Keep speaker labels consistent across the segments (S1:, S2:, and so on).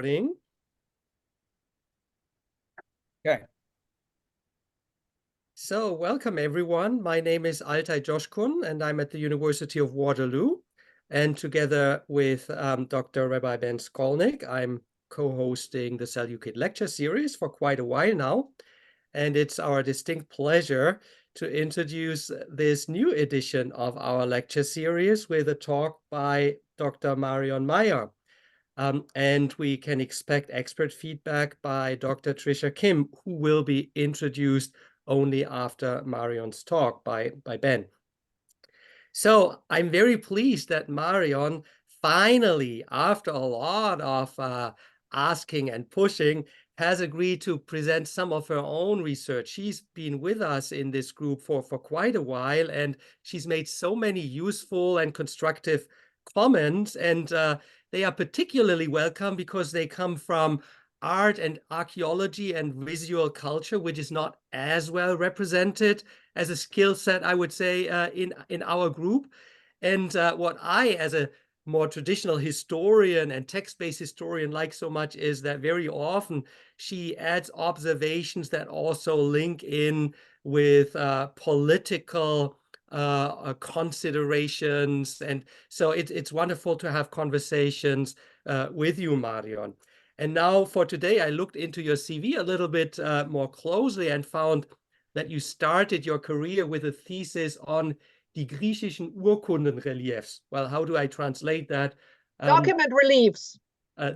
S1: Recording. Okay. So welcome everyone. My name is Altay Coskun and I'm at the University of Waterloo. And together with Dr. Rabbi Ben Scolnic, I'm co-hosting the Seleukid lecture series for quite a while now. And it's our distinct pleasure to introduce this new edition of our lecture series with a talk by Dr. Marion Meyer. And we can expect expert feedback by Dr. Trisha Kim, who will be introduced only after Marion's talk by Ben. So I'm very pleased that Marion finally, after a lot of asking and pushing, has agreed to present some of her own research. She's been with us in this group for quite a while, and she's made so many useful and constructive comments, and they are particularly welcome because they come from art and archaeology and visual culture, which is not as well represented as a skill set, I would say, in our group. And what I, as a more traditional historian and text-based historian, like so much is that very often she adds observations that also link in with political considerations. And so it's wonderful to have conversations with you, Marion. And now for today, I looked into your CV a little bit more closely and found that you started your career with a thesis on die griechischen Urkundenreliefs. Well, how do I translate that?
S2: Document reliefs.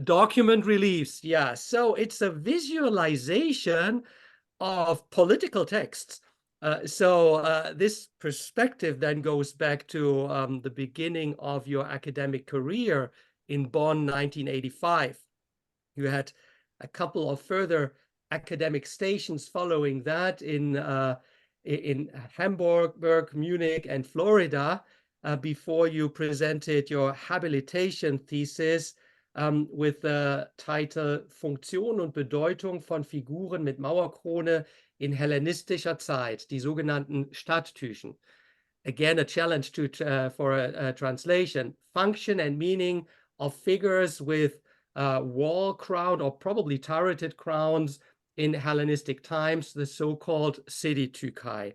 S1: Document reliefs, yeah. So it's a visualization of political texts. This perspective then goes back to the beginning of your academic career in Bonn, 1985. You had a couple of further academic stations following that in Hamburg, Munich, and Florida before you presented your habilitation thesis with the title Funktion und Bedeutung von Figuren mit Mauerkrone in hellenistischer Zeit, die sogenannten Stadttüchen. Again, a challenge for a translation. Function and meaning of figures with wall crown or probably turreted crowns in Hellenistic times, the so-called city tykai.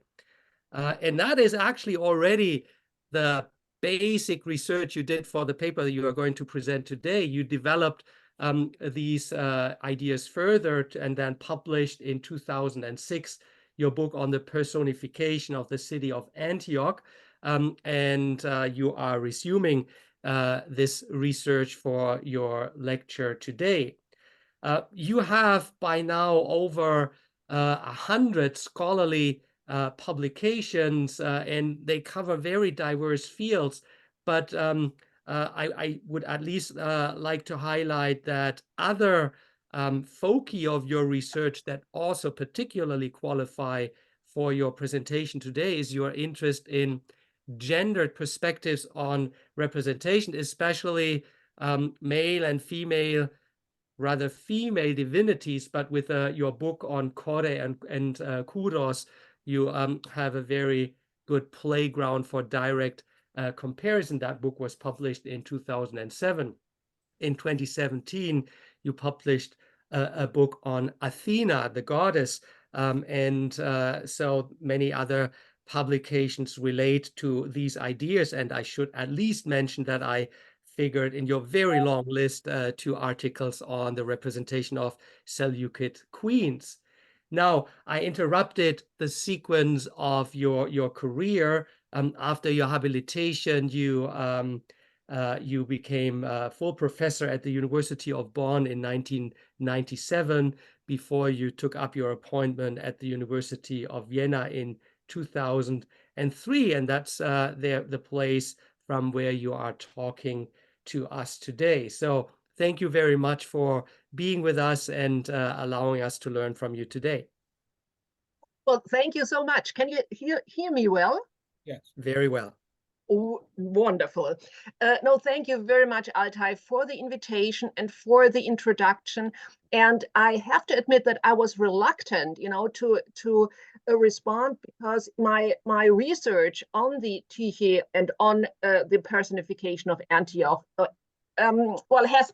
S1: And that is actually already the basic research you did for the paper that you are going to present today. You developed these ideas further and then published in 2006 your book on the personification of the city of Antioch. And you are resuming this research for your lecture today. You have by now over 100 scholarly publications, and they cover very diverse fields. But I would at least like to highlight that other foci of your research that also particularly qualify for your presentation today is your interest in gendered perspectives on representation, especially male and female, rather female divinities. But with your book on Kore and Kuros, you have a very good playground for direct comparison. That book was published in 2007. In 2017, you published a book on Athena, the goddess, and so many other publications relate to these ideas. And I should at least mention that I figured in your very long list 2 articles on the representation of Seleukid queens. Now, I interrupted the sequence of your career. After your habilitation, you became a full professor at the University of Bonn in 1997 before you took up your appointment at the University of Vienna in 2003. And that's the place from where you are talking to us today. So thank you very much for being with us and allowing us to learn from you today.
S2: Well, thank you so much. Can you hear me well?
S1: Yes, very well.
S2: Oh, wonderful. No, thank you very much, Altay, for the invitation and for the introduction. And I have to admit that I was reluctant, to respond because my research on the Tyche and on the personification of Antioch well, has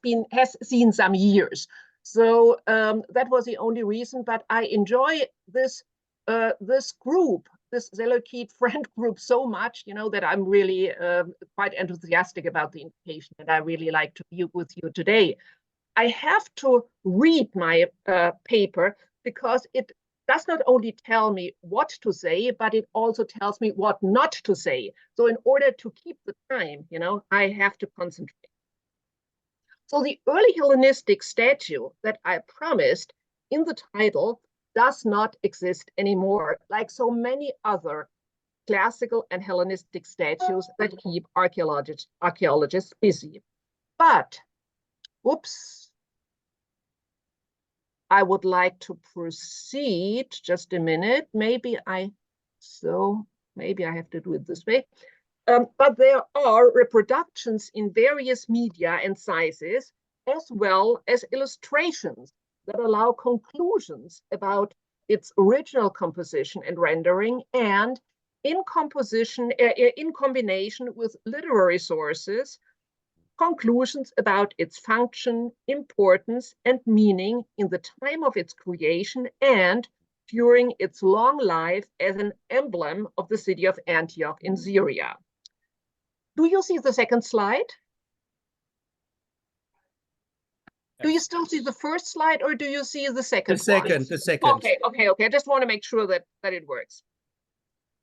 S2: seen some years. So that was the only reason. But I enjoy this this group, this Seleukid friend group, so much, you know, that I'm really quite enthusiastic about the invitation, and I really like to be with you today. I have to read my paper because it does not only tell me what to say, but it also tells me what not to say. So in order to keep the time, you know, I have to concentrate. So the early Hellenistic statue that I promised in the title does not exist anymore, like so many other classical and Hellenistic statues that keep archaeologists busy. But, whoops, I would like to proceed. Just a minute. Maybe I have to do it this way. But there are reproductions in various media and sizes, as well as illustrations that allow conclusions about its original composition and rendering, and in combination with literary sources, conclusions about its function, importance, and meaning in the time of its creation and during its long life as an emblem of the city of Antioch in Syria. Do you see the second slide? Do you still see the first slide, or do you see the second one?
S1: The second.
S2: Okay. I just want to make sure that it works.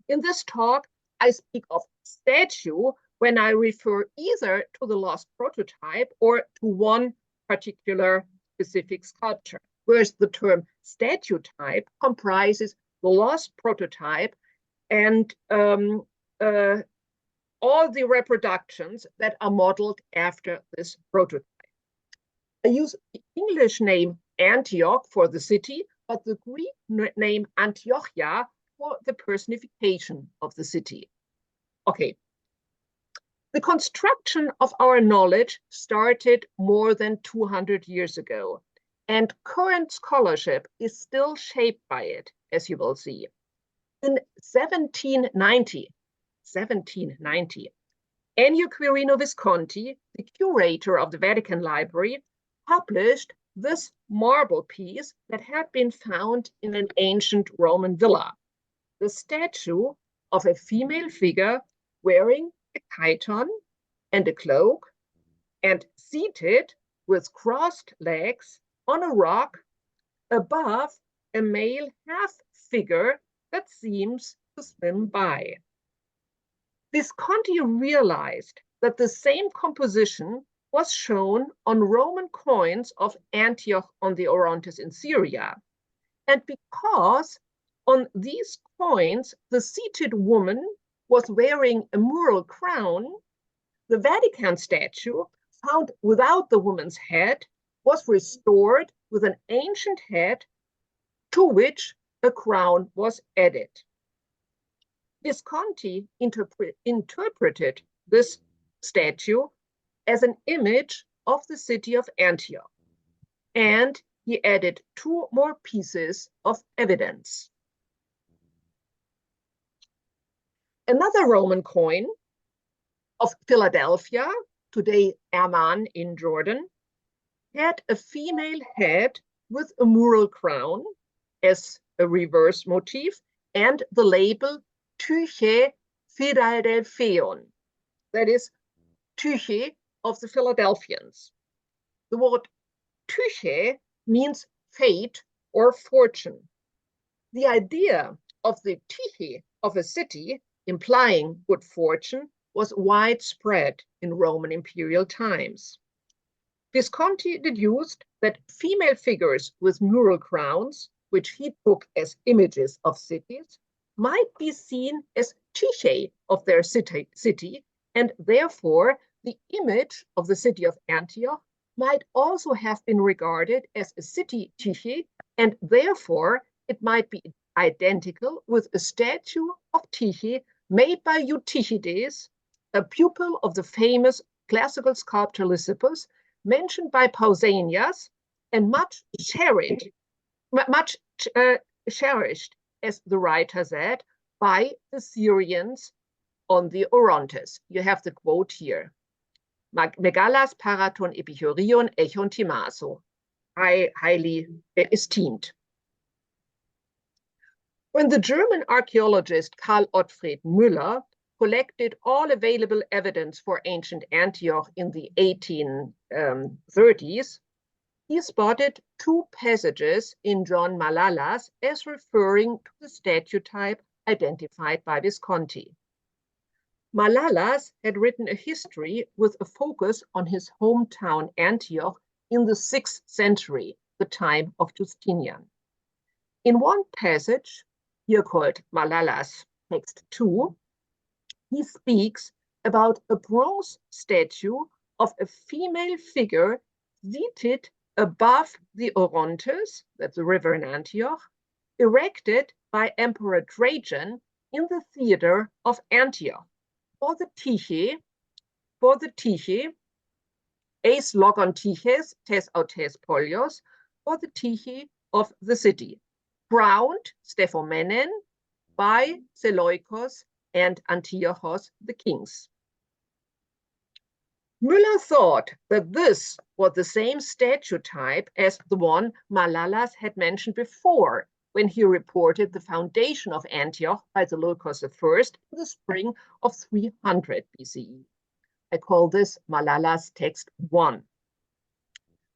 S2: In this talk, I speak of statue when I refer either to the lost prototype or to one particular specific sculpture, whereas the term statue type comprises the lost prototype and all the reproductions that are modeled after this prototype. I use the English name Antioch for the city, but the Greek name Antiochia for the personification of the city. Okay. The construction of our knowledge started more than 200 years ago, and current scholarship is still shaped by it, as you will see. In 1790, Ennio Quirino Visconti, the curator of the Vatican Library, published this marble piece that had been found in an ancient Roman villa, the statue of a female figure wearing a chiton and a cloak, and seated with crossed legs on a rock above a male half figure that seems to swim by. Visconti realized that the same composition was shown on Roman coins of Antioch on the Orontes in Syria. And because on these coins, the seated woman was wearing a mural crown, the Vatican statue, found without the woman's head, was restored with an ancient head to which a crown was added. Visconti interpreted this statue as an image of the city of Antioch, and he added 2 more pieces of evidence. Another Roman coin of Philadelphia, today Amman in Jordan, had a female head with a mural crown as a reverse motif and the label Tyche Philadelpheion, that is Tyche of the Philadelphians. The word Tyche means fate or fortune. The idea of the Tyche of a city implying good fortune was widespread in Roman Imperial times. Visconti deduced that female figures with mural crowns, which he took as images of cities, might be seen as Tyche of their city, and therefore the image of the city of Antioch might also have been regarded as a city Tyche, and therefore it might be identical with a statue of Tyche made by Eutychides, a pupil of the famous classical sculptor Lysippus, mentioned by Pausanias, and much cherished, as the writer said, by the Syrians on the Orontes. You have the quote here. Megallas paraton epichorion echon timaso, highly esteemed. When the German archaeologist Karl Ottfried Müller collected all available evidence for ancient Antioch in the 1830s, he spotted two passages in John Malalas as referring to the statue type identified by Visconti. Malalas had written a history with a focus on his hometown Antioch in the 6th century, the time of Justinian. In one passage, here called Malalas text 2, he speaks about a bronze statue of a female figure seated above the Orontes, that's the river in Antioch, erected by Emperor Trajan in the theater of Antioch for the Tyche, eis logon Tyches tes autes polios, for the Tyche of the city, crowned Stephomenen by Seleukos and Antiochos the kings. Müller thought that this was the same statue type as the one Malalas had mentioned before when he reported the foundation of Antioch by Seleukos I in the spring of 300 BCE. I call this Malalas text 1.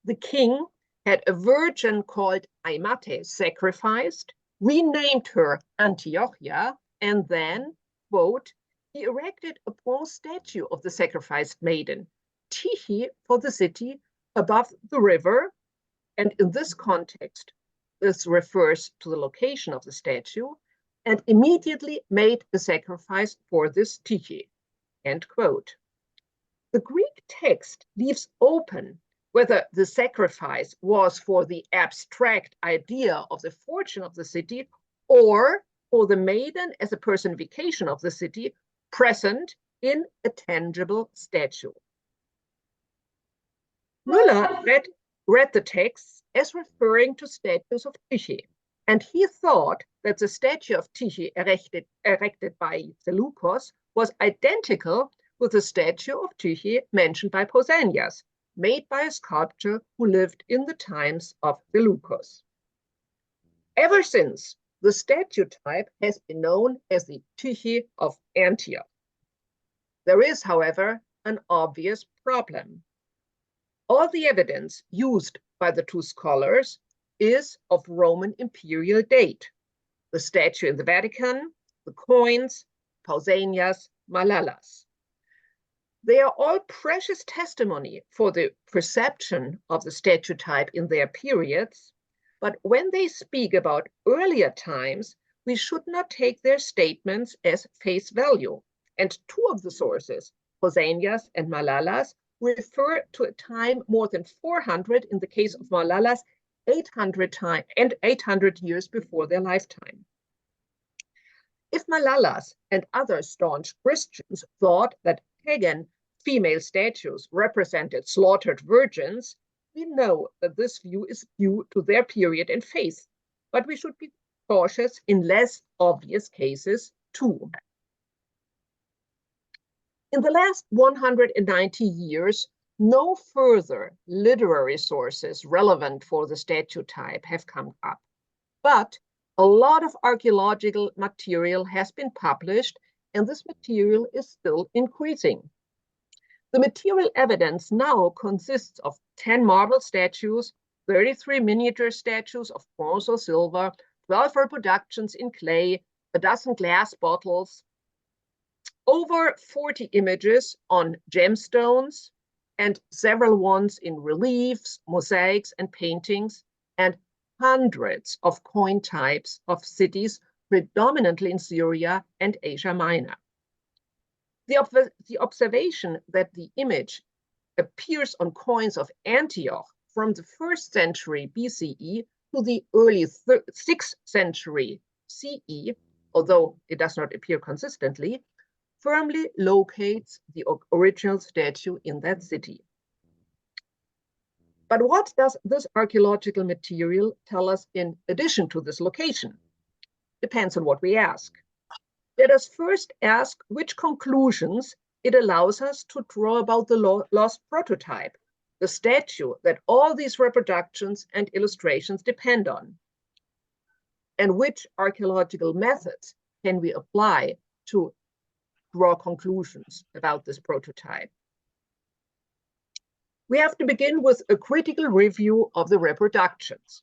S2: The king had a virgin called Aimate sacrificed, renamed her Antiochia, and then, quote, he erected a bronze statue of the sacrificed maiden, Tyche, for the city above the river, and in this context, this refers to the location of the statue, and immediately made a sacrifice for this Tyche, end quote. The Greek text leaves open whether the sacrifice was for the abstract idea of the fortune of the city or for the maiden as a personification of the city present in a tangible statue. Müller read the texts as referring to statues of Tyche, and he thought that the statue of Tyche erected by Seleukos was identical with the statue of Tyche mentioned by Pausanias, made by a sculptor who lived in the times of Seleukos. Ever since, the statue type has been known as the Tyche of Antioch. There is, however, an obvious problem. All the evidence used by the two scholars is of Roman Imperial date. The statue in the Vatican, the coins, Pausanias, Malalas. They are all precious testimony for the perception of the statue type in their periods, but when they speak about earlier times, we should not take their statements as face value. And two of the sources, Pausanias and Malalas, refer to a time more than 400, in the case of Malalas, 800 years before their lifetime. If Malalas and other staunch Christians thought that pagan female statues represented slaughtered virgins, we know that this view is due to their period and faith, but we should be cautious in less obvious cases too. In the last 190 years, no further literary sources relevant for the statue type have come up, but a lot of archaeological material has been published, and this material is still increasing. The material evidence now consists of 10 marble statues, 33 miniature statues of bronze or silver, 12 reproductions in clay, a dozen glass bottles, over 40 images on gemstones, and several ones in reliefs, mosaics, and paintings, and hundreds of coin types of cities, predominantly in Syria and Asia Minor. The observation that the image appears on coins of Antioch from the 1st century BCE to the early 6th century CE, although it does not appear consistently, firmly locates the original statue in that city. But what does this archaeological material tell us in addition to this location? Depends on what we ask. Let us first ask which conclusions it allows us to draw about the lost prototype, the statue that all these reproductions and illustrations depend on. And which archaeological methods can we apply to draw conclusions about this prototype? We have to begin with a critical review of the reproductions.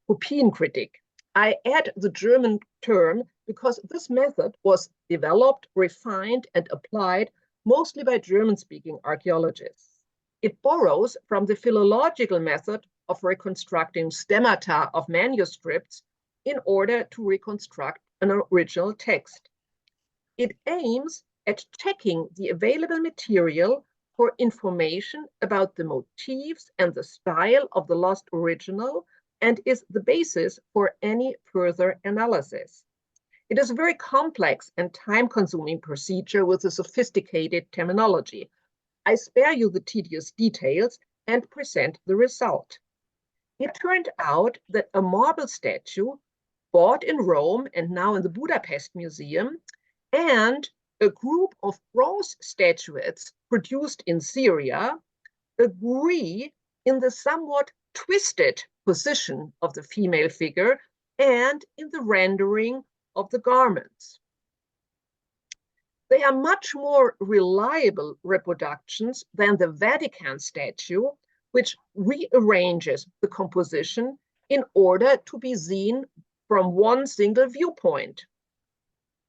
S2: Kopienkritik. I add the German term because this method was developed, refined, and applied mostly by German-speaking archaeologists. It borrows from the philological method of reconstructing stemmata of manuscripts in order to reconstruct an original text. It aims at checking the available material for information about the motifs and the style of the lost original, and is the basis for any further analysis. It is a very complex and time-consuming procedure with a sophisticated terminology. I spare you the tedious details and present the result. It turned out that a marble statue bought in Rome and now in the Budapest Museum, and a group of bronze statuettes produced in Syria agree in the somewhat twisted position of the female figure and in the rendering of the garments. They are much more reliable reproductions than the Vatican statue, which rearranges the composition in order to be seen from one single viewpoint.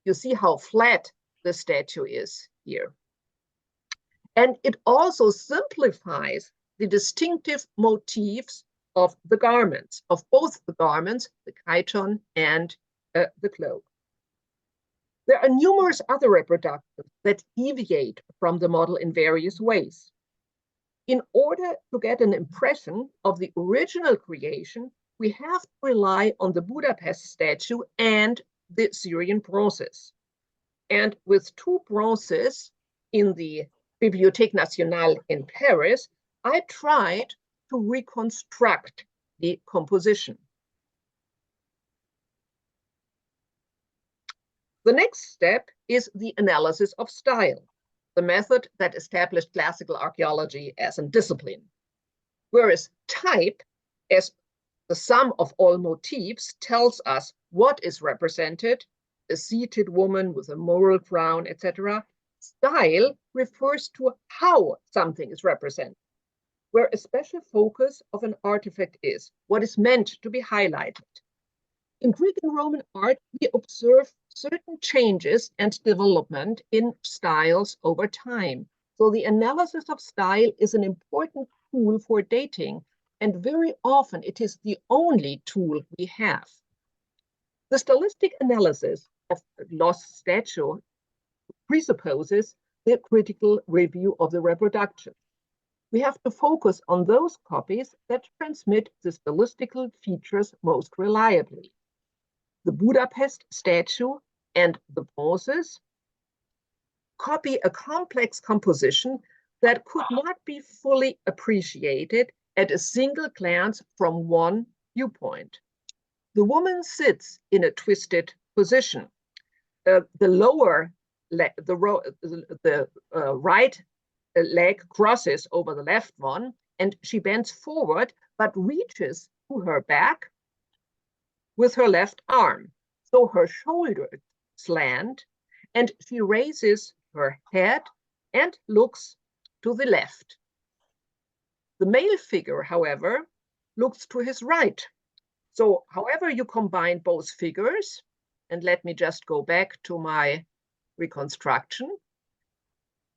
S2: You see how flat the statue is here. And it also simplifies the distinctive motifs of the garments, of both the garments, the chiton and the cloak. There are numerous other reproductions that deviate from the model in various ways. In order to get an impression of the original creation, we have to rely on the Budapest statue and the Syrian bronzes. And with two bronzes in the Bibliothèque Nationale in Paris, I tried to reconstruct the composition. The next step is the analysis of style, the method that established classical archaeology as a discipline. Whereas type, as the sum of all motifs, tells us what is represented, a seated woman with a moral crown, etc. Style refers to how something is represented, where a special focus of an artifact is, what is meant to be highlighted. In Greek and Roman art, we observe certain changes and development in styles over time. So the analysis of style is an important tool for dating, and very often it is the only tool we have. The stylistic analysis of a lost statue presupposes the critical review of the reproduction. We have to focus on those copies that transmit the stylistical features most reliably. The Budapest statue and the bronzes copy a complex composition that could not be fully appreciated at a single glance from one viewpoint. The woman sits in a twisted position. The right leg crosses over the left one, and she bends forward, but reaches to her back with her left arm. So her shoulders slant, and she raises her head and looks to the left. The male figure, however, looks to his right. So however you combine both figures, and let me just go back to my reconstruction,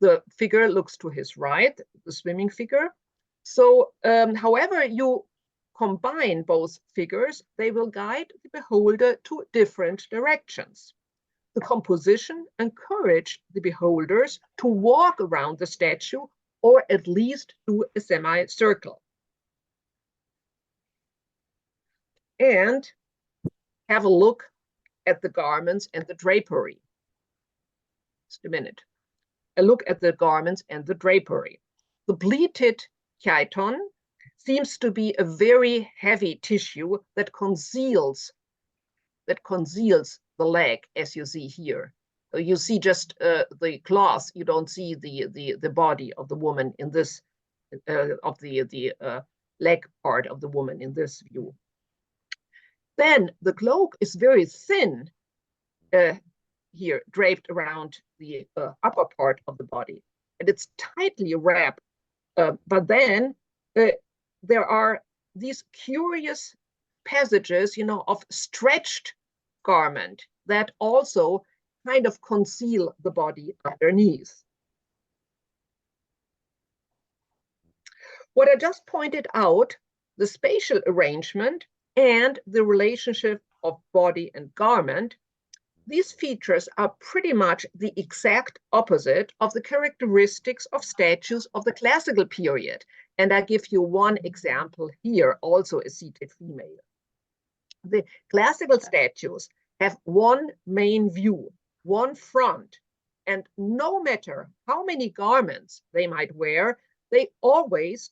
S2: the figure looks to his right, the swimming figure. So however you combine both figures, they will guide the beholder to different directions. The composition encouraged the beholders to walk around the statue or at least do a semicircle. And have a look at the garments and the drapery. Just a minute. A look at the garments and the drapery. The pleated chiton seems to be a very heavy tissue that conceals the leg, as you see here. you see just the cloth. You don't see the body of the woman in this, of the leg part of the woman in this view. Then the cloak is very thin here, draped around the upper part of the body, and it's tightly wrapped. But then there are these curious passages, you know, of stretched garment that also kind of conceal the body underneath. What I just pointed out, the spatial arrangement and the relationship of body and garment, these features are pretty much the exact opposite of the characteristics of statues of the classical period. And I give you one example here, also a seated female. The classical statues have one main view, one front, and no matter how many garments they might wear, they always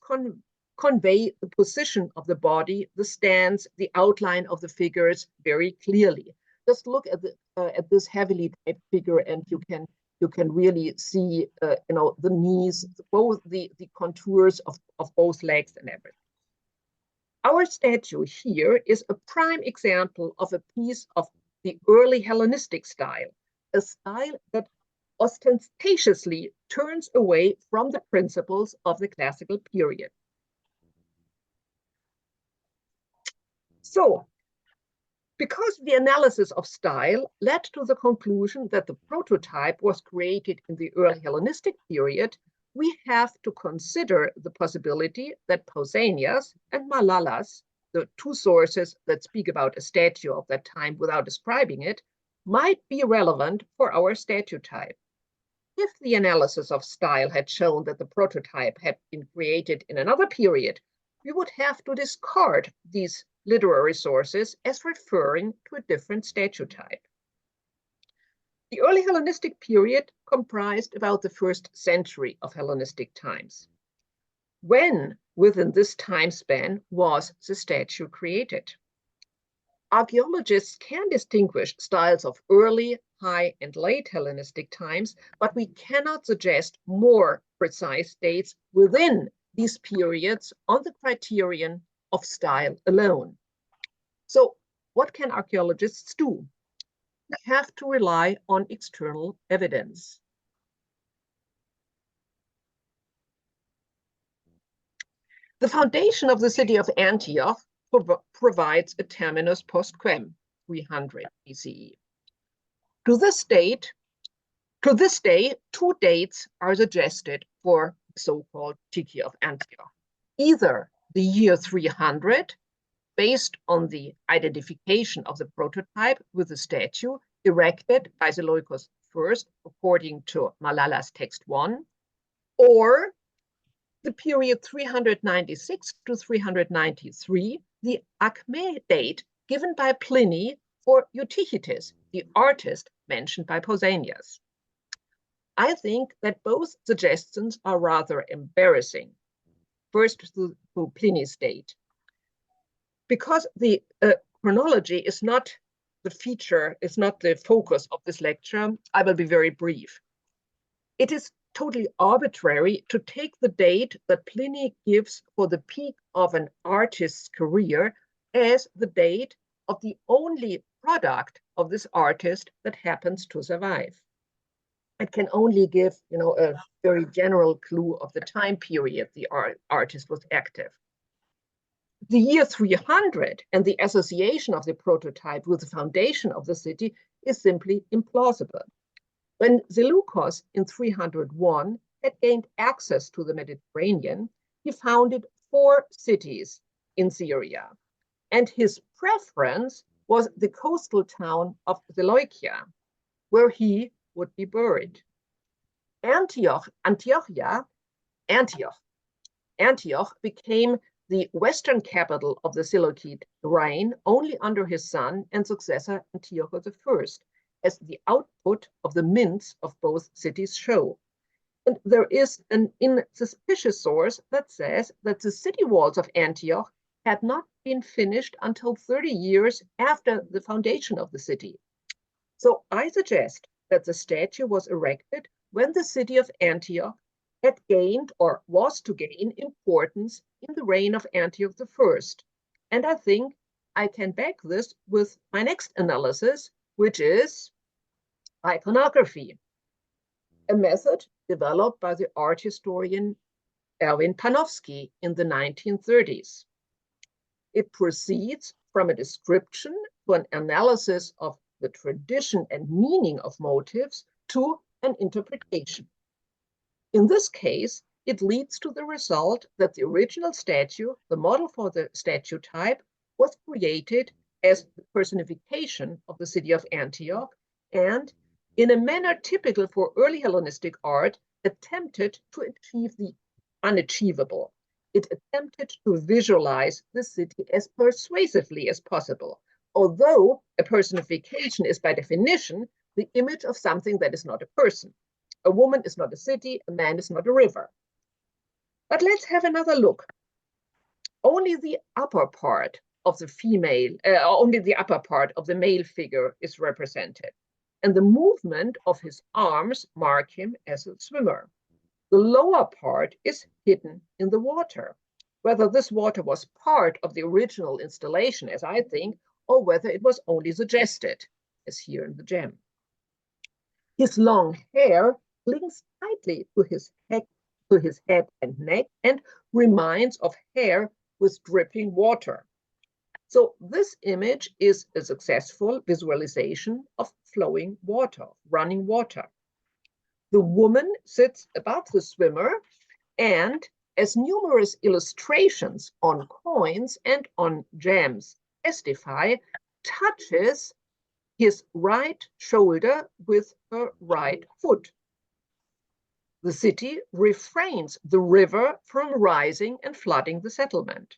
S2: convey the position of the body, the stance, the outline of the figures very clearly. Just look at this heavily typed figure, and you can really see you know, the knees, both the contours of both legs and everything. Our statue here is a prime example of a piece of the early Hellenistic style, a style that ostentatiously turns away from the principles of the classical period. So, because the analysis of style led to the conclusion that the prototype was created in the early Hellenistic period, we have to consider the possibility that Pausanias and Malalas, the two sources that speak about a statue of that time without describing it, might be relevant for our statue type. If the analysis of style had shown that the prototype had been created in another period, we would have to discard these literary sources as referring to a different statue type. The early Hellenistic period comprised about the 1st century of Hellenistic times. When within this time span was the statue created? Archaeologists can distinguish styles of early, high, and late Hellenistic times, but we cannot suggest more precise dates within these periods on the criterion of style alone. So what can archaeologists do? They have to rely on external evidence. The foundation of the city of Antioch provides a terminus post quem, 300 BCE. To this day, 2 dates are suggested for the so-called city of Antioch. Either the year 300, based on the identification of the prototype with the statue erected by Seleukos I, according to Malala's text 1, or the period 396 to 393, the Acme date given by Pliny for Eutychides, the artist mentioned by Pausanias. I think that both suggestions are rather embarrassing. First, to Pliny's date. Because the chronology is not the feature, is not the focus of this lecture, I will be very brief. It is totally arbitrary to take the date that Pliny gives for the peak of an artist's career as the date of the only product of this artist that happens to survive. It can only give, you know, a very general clue of the time period the artist was active. The year 300 and the association of the prototype with the foundation of the city is simply implausible. When Seleukos in 301 had gained access to the Mediterranean, he founded 4 cities in Syria, and his preference was the coastal town of Seleucia, where he would be buried. Antioch became the western capital of the Seleukid reign only under his son and successor Antiochus I, as the output of the mints of both cities show. And there is an insuspicious source that says that the city walls of Antioch had not been finished until 30 years after the foundation of the city. So I suggest that the statue was erected when the city of Antioch had gained or was to gain importance in the reign of Antioch I. And I think I can back this with my next analysis, which is iconography, a method developed by the art historian Erwin Panofsky in the 1930s. It proceeds from a description to an analysis of the tradition and meaning of motifs to an interpretation. In this case, it leads to the result that the original statue, the model for the statue type, was created as the personification of the city of Antioch and, in a manner typical for early Hellenistic art, attempted to achieve the unachievable. It attempted to visualize the city as persuasively as possible, although a personification is by definition the image of something that is not a person. A woman is not a city, a man is not a river. But let's have another look. Only the upper part of the male figure is represented, and the movement of his arms mark him as a swimmer. The lower part is hidden in the water, whether this water was part of the original installation, as I think, or whether it was only suggested, as here in the gem. His long hair clings tightly to his head and neck and reminds of hair with dripping water. So this image is a successful visualization of flowing water, running water. The woman sits above the swimmer, and as numerous illustrations on coins and on gems testify, touches his right shoulder with her right foot. The city refrains the river from rising and flooding the settlement.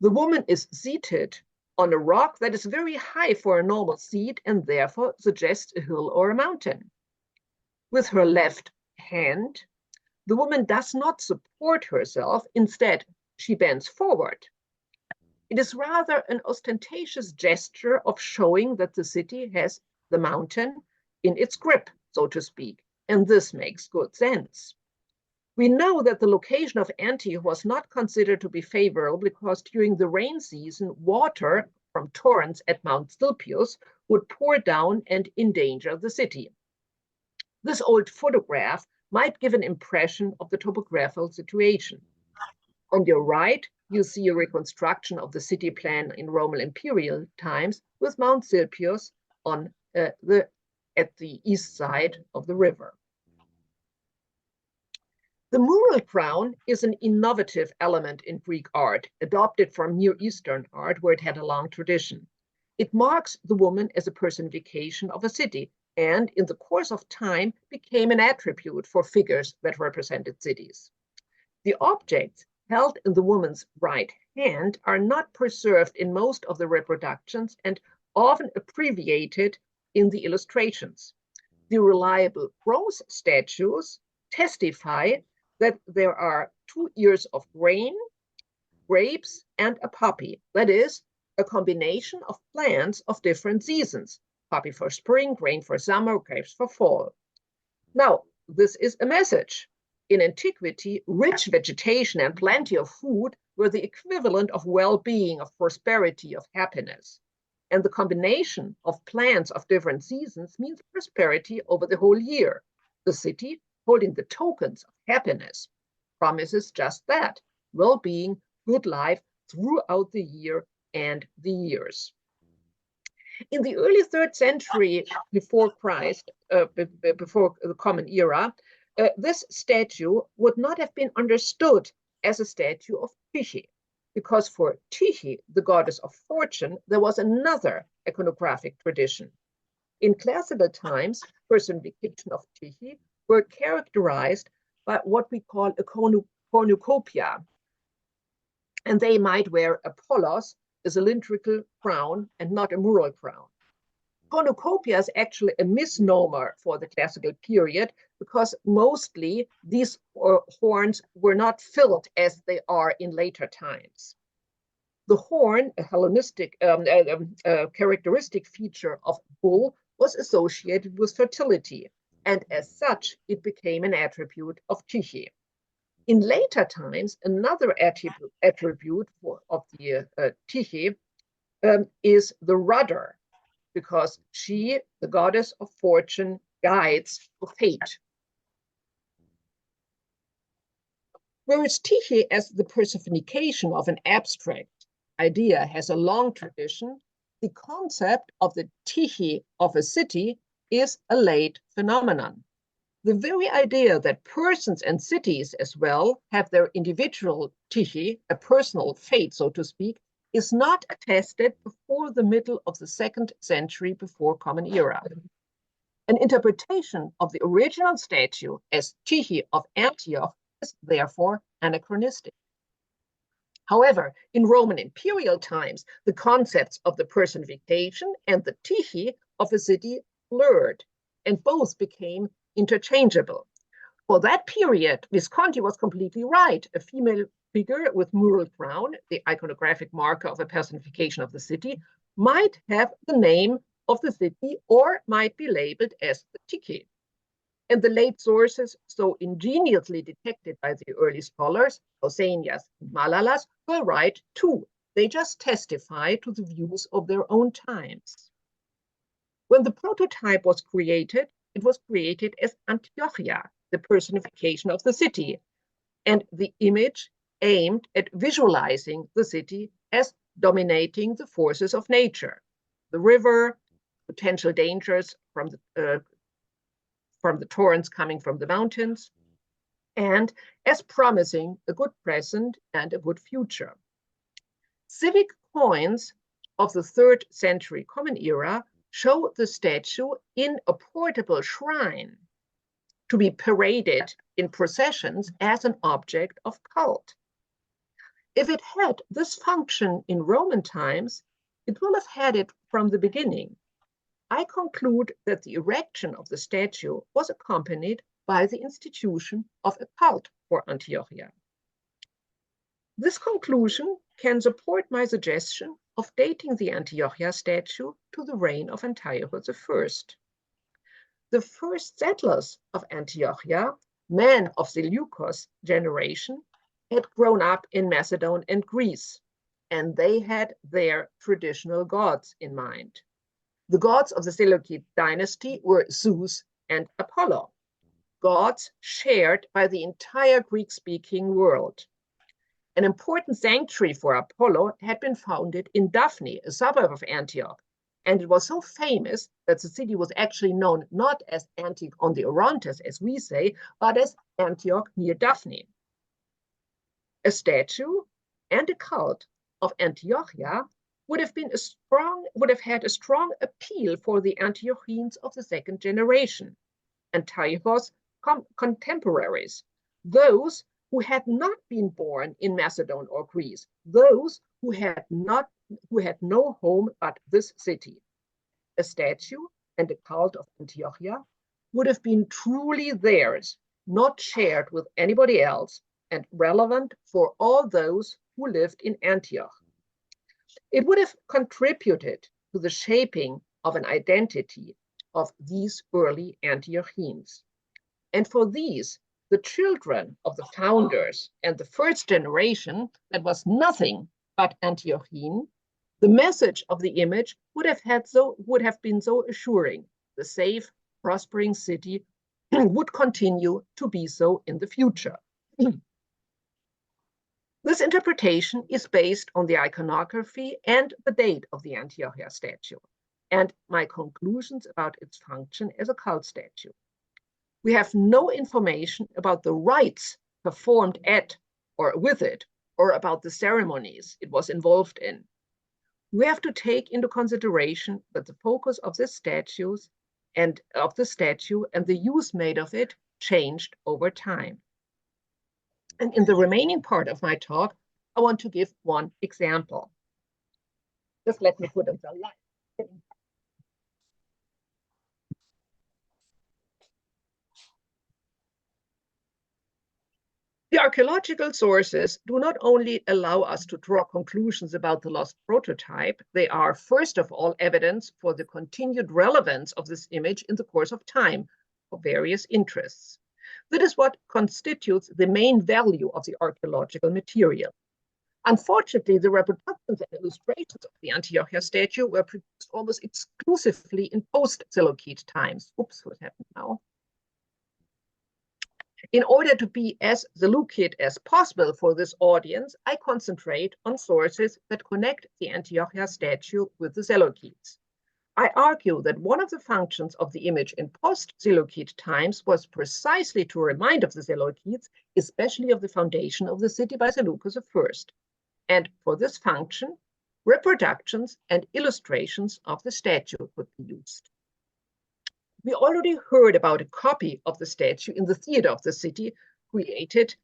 S2: The woman is seated on a rock that is very high for a normal seat and therefore suggests a hill or a mountain. With her left hand, the woman does not support herself. Instead, she bends forward. It is rather an ostentatious gesture of showing that the city has the mountain in its grip, so to speak, and this makes good sense. We know that the location of Antioch was not considered to be favorable because during the rain season, water from torrents at Mount Silpius would pour down and endanger the city. This old photograph might give an impression of the topographical situation. On your right, you see a reconstruction of the city plan in Roman Imperial times with Mount Silpius at the east side of the river. The mural crown is an innovative element in Greek art, adopted from Near Eastern art where it had a long tradition. It marks the woman as a personification of a city, and in the course of time became an attribute for figures that represented cities. The objects held in the woman's right hand are not preserved in most of the reproductions and often abbreviated in the illustrations. The reliable bronze statues testify that there are 2 ears of grain, grapes, and a poppy. That is, a combination of plants of different seasons. Poppy for spring, grain for summer, grapes for fall. Now, this is a message. In antiquity, rich vegetation and plenty of food were the equivalent of well-being, of prosperity, of happiness. And the combination of plants of different seasons means prosperity over the whole year. The city, holding the tokens of happiness, promises just that, well-being, good life throughout the year and the years. In the early 3rd century before Christ, before the Common Era, this statue would not have been understood as a statue of Tyche, because for Tyche, the goddess of fortune, there was another iconographic tradition. In classical times, personification of Tyche were characterized by what we call a cornucopia, and they might wear a polos, a cylindrical crown, and not a mural crown. Cornucopia is actually a misnomer for the classical period because mostly these horns were not filled as they are in later times. The horn, a Hellenistic characteristic feature of bull, was associated with fertility, and as such, it became an attribute of Tyche. In later times, another attribute of the Tyche is the rudder, because she, the goddess of fortune, guides the fate. Whereas Tyche as the personification of an abstract idea has a long tradition, the concept of the Tyche of a city is a late phenomenon. The very idea that persons and cities as well have their individual Tyche, a personal fate, so to speak, is not attested before the middle of the 2nd century before Common Era. An interpretation of the original statue as Tyche of Antioch is therefore anachronistic. However, in Roman Imperial times, the concepts of the personification and the Tyche of a city blurred, and both became interchangeable. For that period, Visconti was completely right. A female figure with mural crown, the iconographic marker of a personification of the city, might have the name of the city or might be labeled as the Tyche. And the late sources, so ingeniously detected by the early scholars, Pausanias and Malalas, were right too. They just testify to the views of their own times. When the prototype was created, it was created as Antiochia, the personification of the city, and the image aimed at visualizing the city as dominating the forces of nature, the river, potential dangers from the torrents coming from the mountains, and as promising a good present and a good future. Civic coins of the 3rd century Common Era show the statue in a portable shrine to be paraded in processions as an object of cult. If it had this function in Roman times, it will have had it from the beginning. I conclude that the erection of the statue was accompanied by the institution of a cult for Antiochia. This conclusion can support my suggestion of dating the Antiochia statue to the reign of Antiochus I. The first settlers of Antiochia, men of Seleukos generation, had grown up in Macedon and Greece, and they had their traditional gods in mind. The gods of the Seleukid dynasty were Zeus and Apollo, gods shared by the entire Greek-speaking world. An important sanctuary for Apollo had been founded in Daphne, a suburb of Antioch, and it was so famous that the city was actually known not as Antioch on the Orontes, as we say, but as Antioch near Daphne. A statue and a cult of Antiochia would have had a strong appeal for the Antiochenes of the 2nd generation, Antiochos' contemporaries, those who had not been born in Macedon or Greece, those who had no home but this city. A statue and a cult of Antiochia would have been truly theirs, not shared with anybody else, and relevant for all those who lived in Antioch. It would have contributed to the shaping of an identity of these early Antiochenes. And for these, the children of the founders and the 1st generation that was nothing but Antiochene, the message of the image would have been so assuring. The safe, prospering city would continue to be so in the future. This interpretation is based on the iconography and the date of the Antiochia statue, and my conclusions about its function as a cult statue. We have no information about the rites performed at or with it, or about the ceremonies it was involved in. We have to take into consideration that the focus of this statue and the use made of it changed over time. And in the remaining part of my talk, I want to give one example. Just let me put it on live. The archaeological sources do not only allow us to draw conclusions about the lost prototype, they are, first of all, evidence for the continued relevance of this image in the course of time for various interests. That is what constitutes the main value of the archaeological material. Unfortunately, the reproductions and illustrations of the Antiochia statue were produced almost exclusively in post-Seleukid times. Oops, what happened now? In order to be as Seleukid as possible for this audience, I concentrate on sources that connect the Antiochia statue with the Seleukids. I argue that one of the functions of the image in post-Seleukid times was precisely to remind of the Seleukids, especially of the foundation of the city by Seleukos I. And for this function, reproductions and illustrations of the statue could be used. We already heard about a copy of the statue in the theater of the city, erected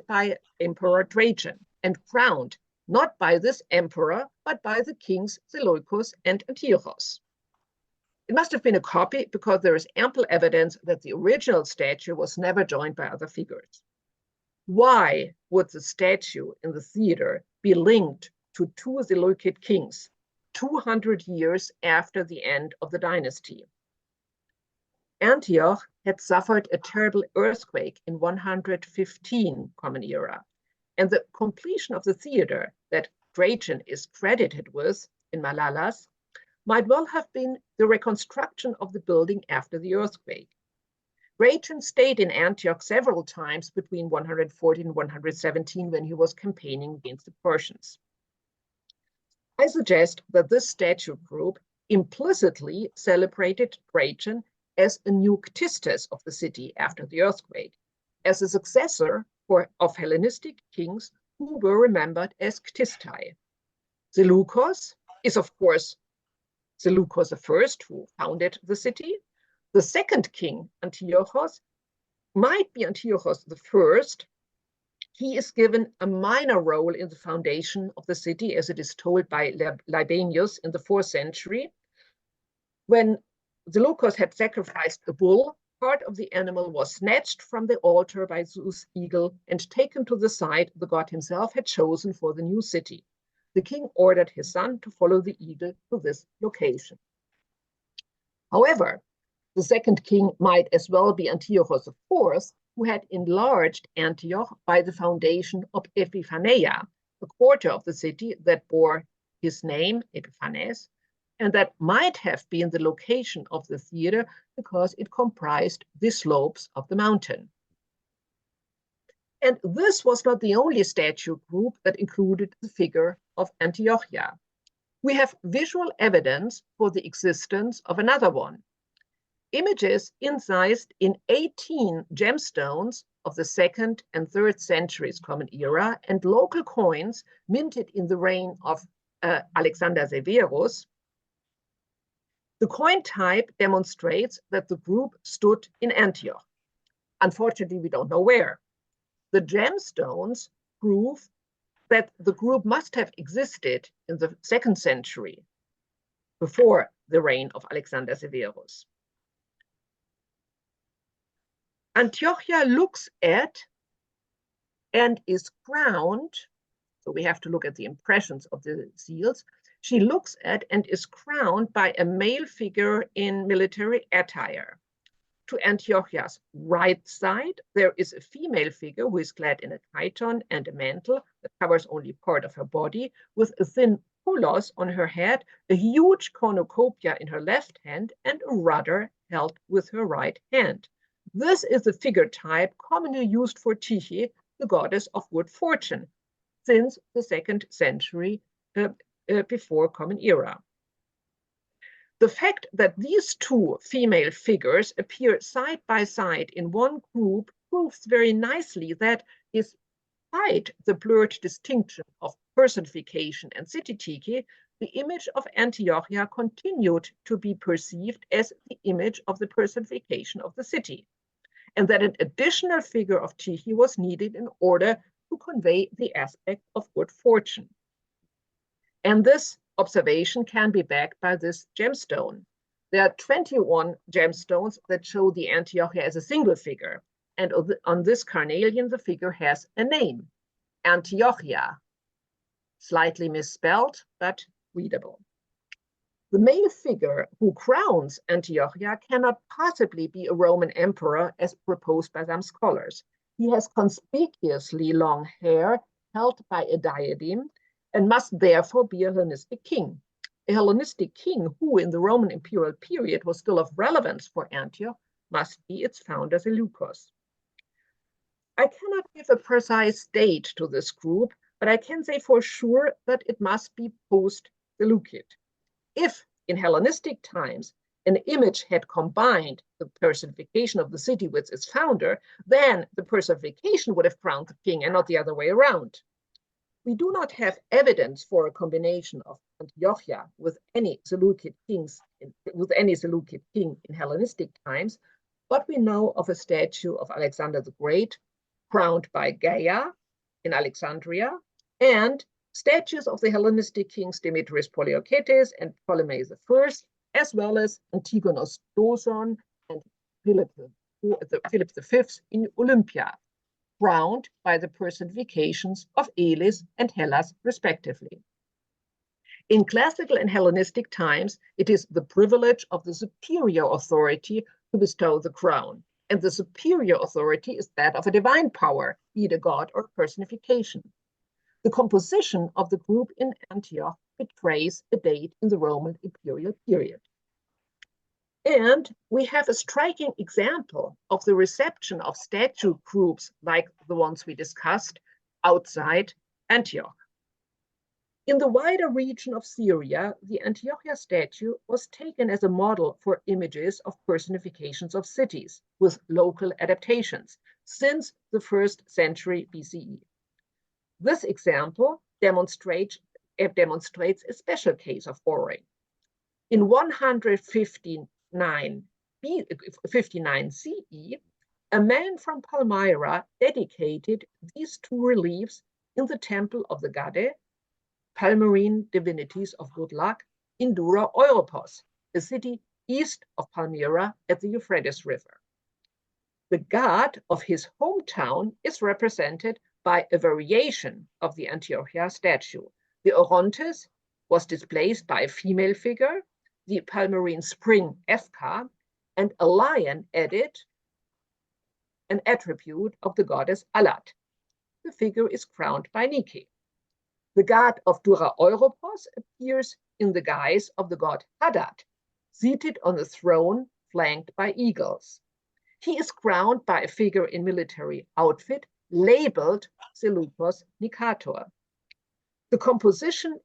S2: by Emperor Trajan and crowned not by this emperor, but by the kings Seleukos and Antiochos. It must have been a copy because there is ample evidence that the original statue was never joined by other figures. Why would the statue in the theater be linked to two Seleukid kings 200 years after the end of the dynasty? Antioch had suffered a terrible earthquake in 115 Common Era, and the completion of the theater that Trajan is credited with in Malalas might well have been the reconstruction of the building after the earthquake. Trajan stayed in Antioch several times between 114 and 117 when he was campaigning against the Persians. I suggest that this statue group implicitly celebrated Trajan as a new Ctistes of the city after the earthquake, as a successor of Hellenistic kings who were remembered as Ctistai. Seleukos is, of course, Seleukos I, who founded the city. The second king, Antiochos, might be Antiochos I. He is given a minor role in the foundation of the city, as it is told by Libanius in the 4th century. When Seleukos had sacrificed a bull, part of the animal was snatched from the altar by Zeus' eagle and taken to the site the god himself had chosen for the new city. The king ordered his son to follow the eagle to this location. However, the second king might as well be Antiochos IV, who had enlarged Antioch by the foundation of Epiphaneia, a quarter of the city that bore his name, Epiphanes, and that might have been the location of the theater because it comprised the slopes of the mountain. And this was not the only statue group that included the figure of Antiochia. We have visual evidence for the existence of another one. Images incised in 18 gemstones of the 2nd and 3rd centuries Common Era and local coins minted in the reign of Alexander Severus. The coin type demonstrates that the group stood in Antioch. Unfortunately, we don't know where. The gemstones prove that the group must have existed in the 2nd century, before the reign of Alexander Severus. Antiochia looks at and is crowned, so we have to look at the impressions of the seals. She looks at and is crowned by a male figure in military attire. To Antiochia's right side, there is a female figure who is clad in a chiton and a mantle that covers only part of her body, with a thin pulos on her head, a huge cornucopia in her left hand, and a rudder held with her right hand. This is the figure type commonly used for Tyche, the goddess of good fortune, since the 2nd century before Common Era. The fact that these two female figures appear side by side in one group proves very nicely that, despite the blurred distinction of personification and city Tyche, the image of Antiochia continued to be perceived as the image of the personification of the city, and that an additional figure of Tyche was needed in order to convey the aspect of good fortune. And this observation can be backed by this gemstone. There are 21 gemstones that show the Antiochia as a single figure, and on this carnelian, the figure has a name, Antiochia, slightly misspelled, but readable. The male figure who crowns Antiochia cannot possibly be a Roman emperor as proposed by some scholars. He has conspicuously long hair held by a diadem and must therefore be a Hellenistic king. A Hellenistic king who in the Roman Imperial period was still of relevance for Antioch must be its founder Seleukos. I cannot give a precise date to this group, but I can say for sure that it must be post-Seleukid. If in Hellenistic times an image had combined the personification of the city with its founder, then the personification would have crowned the king and not the other way around. We do not have evidence for a combination of Antiochia with any Seleukid king in Hellenistic times, but we know of a statue of Alexander the Great crowned by Gaia in Alexandria, and statues of the Hellenistic kings Demetrius Poliorcetes and Ptolemy I, as well as Antigonos Doson and Philip V in Olympia, crowned by the personifications of Elis and Hellas, respectively. In classical and Hellenistic times, it is the privilege of the superior authority to bestow the crown, and the superior authority is that of a divine power, be it a god or personification. The composition of the group in Antioch betrays a date in the Roman Imperial period. And we have a striking example of the reception of statue groups like the ones we discussed outside Antioch. In the wider region of Syria, the Antiochia statue was taken as a model for images of personifications of cities with local adaptations since the 1st century BCE. This example demonstrates a special case of borrowing. In 159 CE, a man from Palmyra dedicated these two reliefs in the temple of the Gade, Palmyrene divinities of good luck, in Dura Europos, a city east of Palmyra at the Euphrates River. The god of his hometown is represented by a variation of the Antiochia statue. The Orontes was displaced by a female figure, the Palmyrene spring Efka, and a lion added an attribute of the goddess Alat. The figure is crowned by Nike. The god of Dura Europos appears in the guise of the god Hadad, seated on the throne flanked by eagles. He is crowned by a figure in military outfit labeled Seleukos Nikator. The composition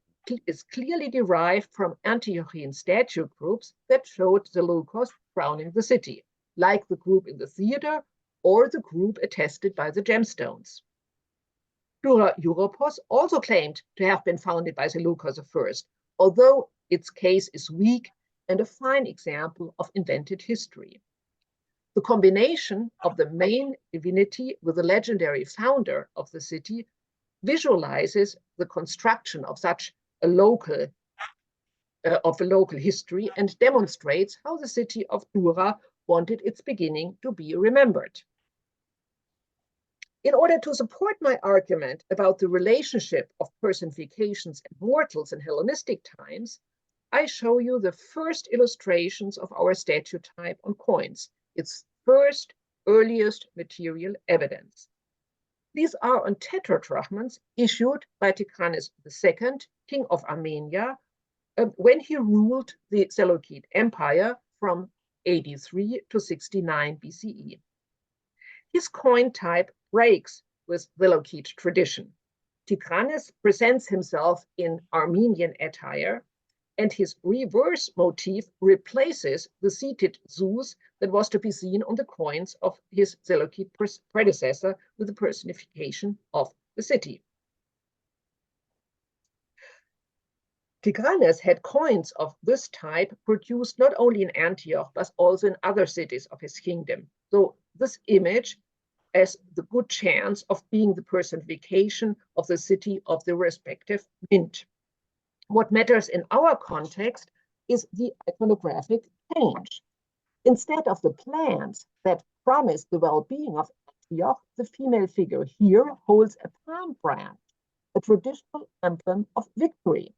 S2: is clearly derived from Antiochean statue groups that showed Seleukos crowning the city, like the group in the theater or the group attested by the gemstones. Dura Europos also claimed to have been founded by Seleukos I, although its case is weak and a fine example of invented history. The combination of the main divinity with the legendary founder of the city visualizes the construction of such a local history and demonstrates how the city of Dura wanted its beginning to be remembered. In order to support my argument about the relationship of personifications and mortals in Hellenistic times, I show you the first illustrations of our statue type on coins, its first, earliest material evidence. These are on tetradrachmans issued by Tigranes II, king of Armenia, when he ruled the Seleukid Empire from 83 to 69 BCE. His coin type breaks with Seleukid tradition. Tigranes presents himself in Armenian attire, and his reverse motif replaces the seated Zeus that was to be seen on the coins of his Seleukid predecessor with the personification of the city. Tigranes had coins of this type produced not only in Antioch, but also in other cities of his kingdom. So this image has the good chance of being the personification of the city of the respective mint. What matters in our context is the iconographic change. Instead of the plans that promise the well-being of Antioch, the female figure here holds a palm branch, a traditional emblem of victory.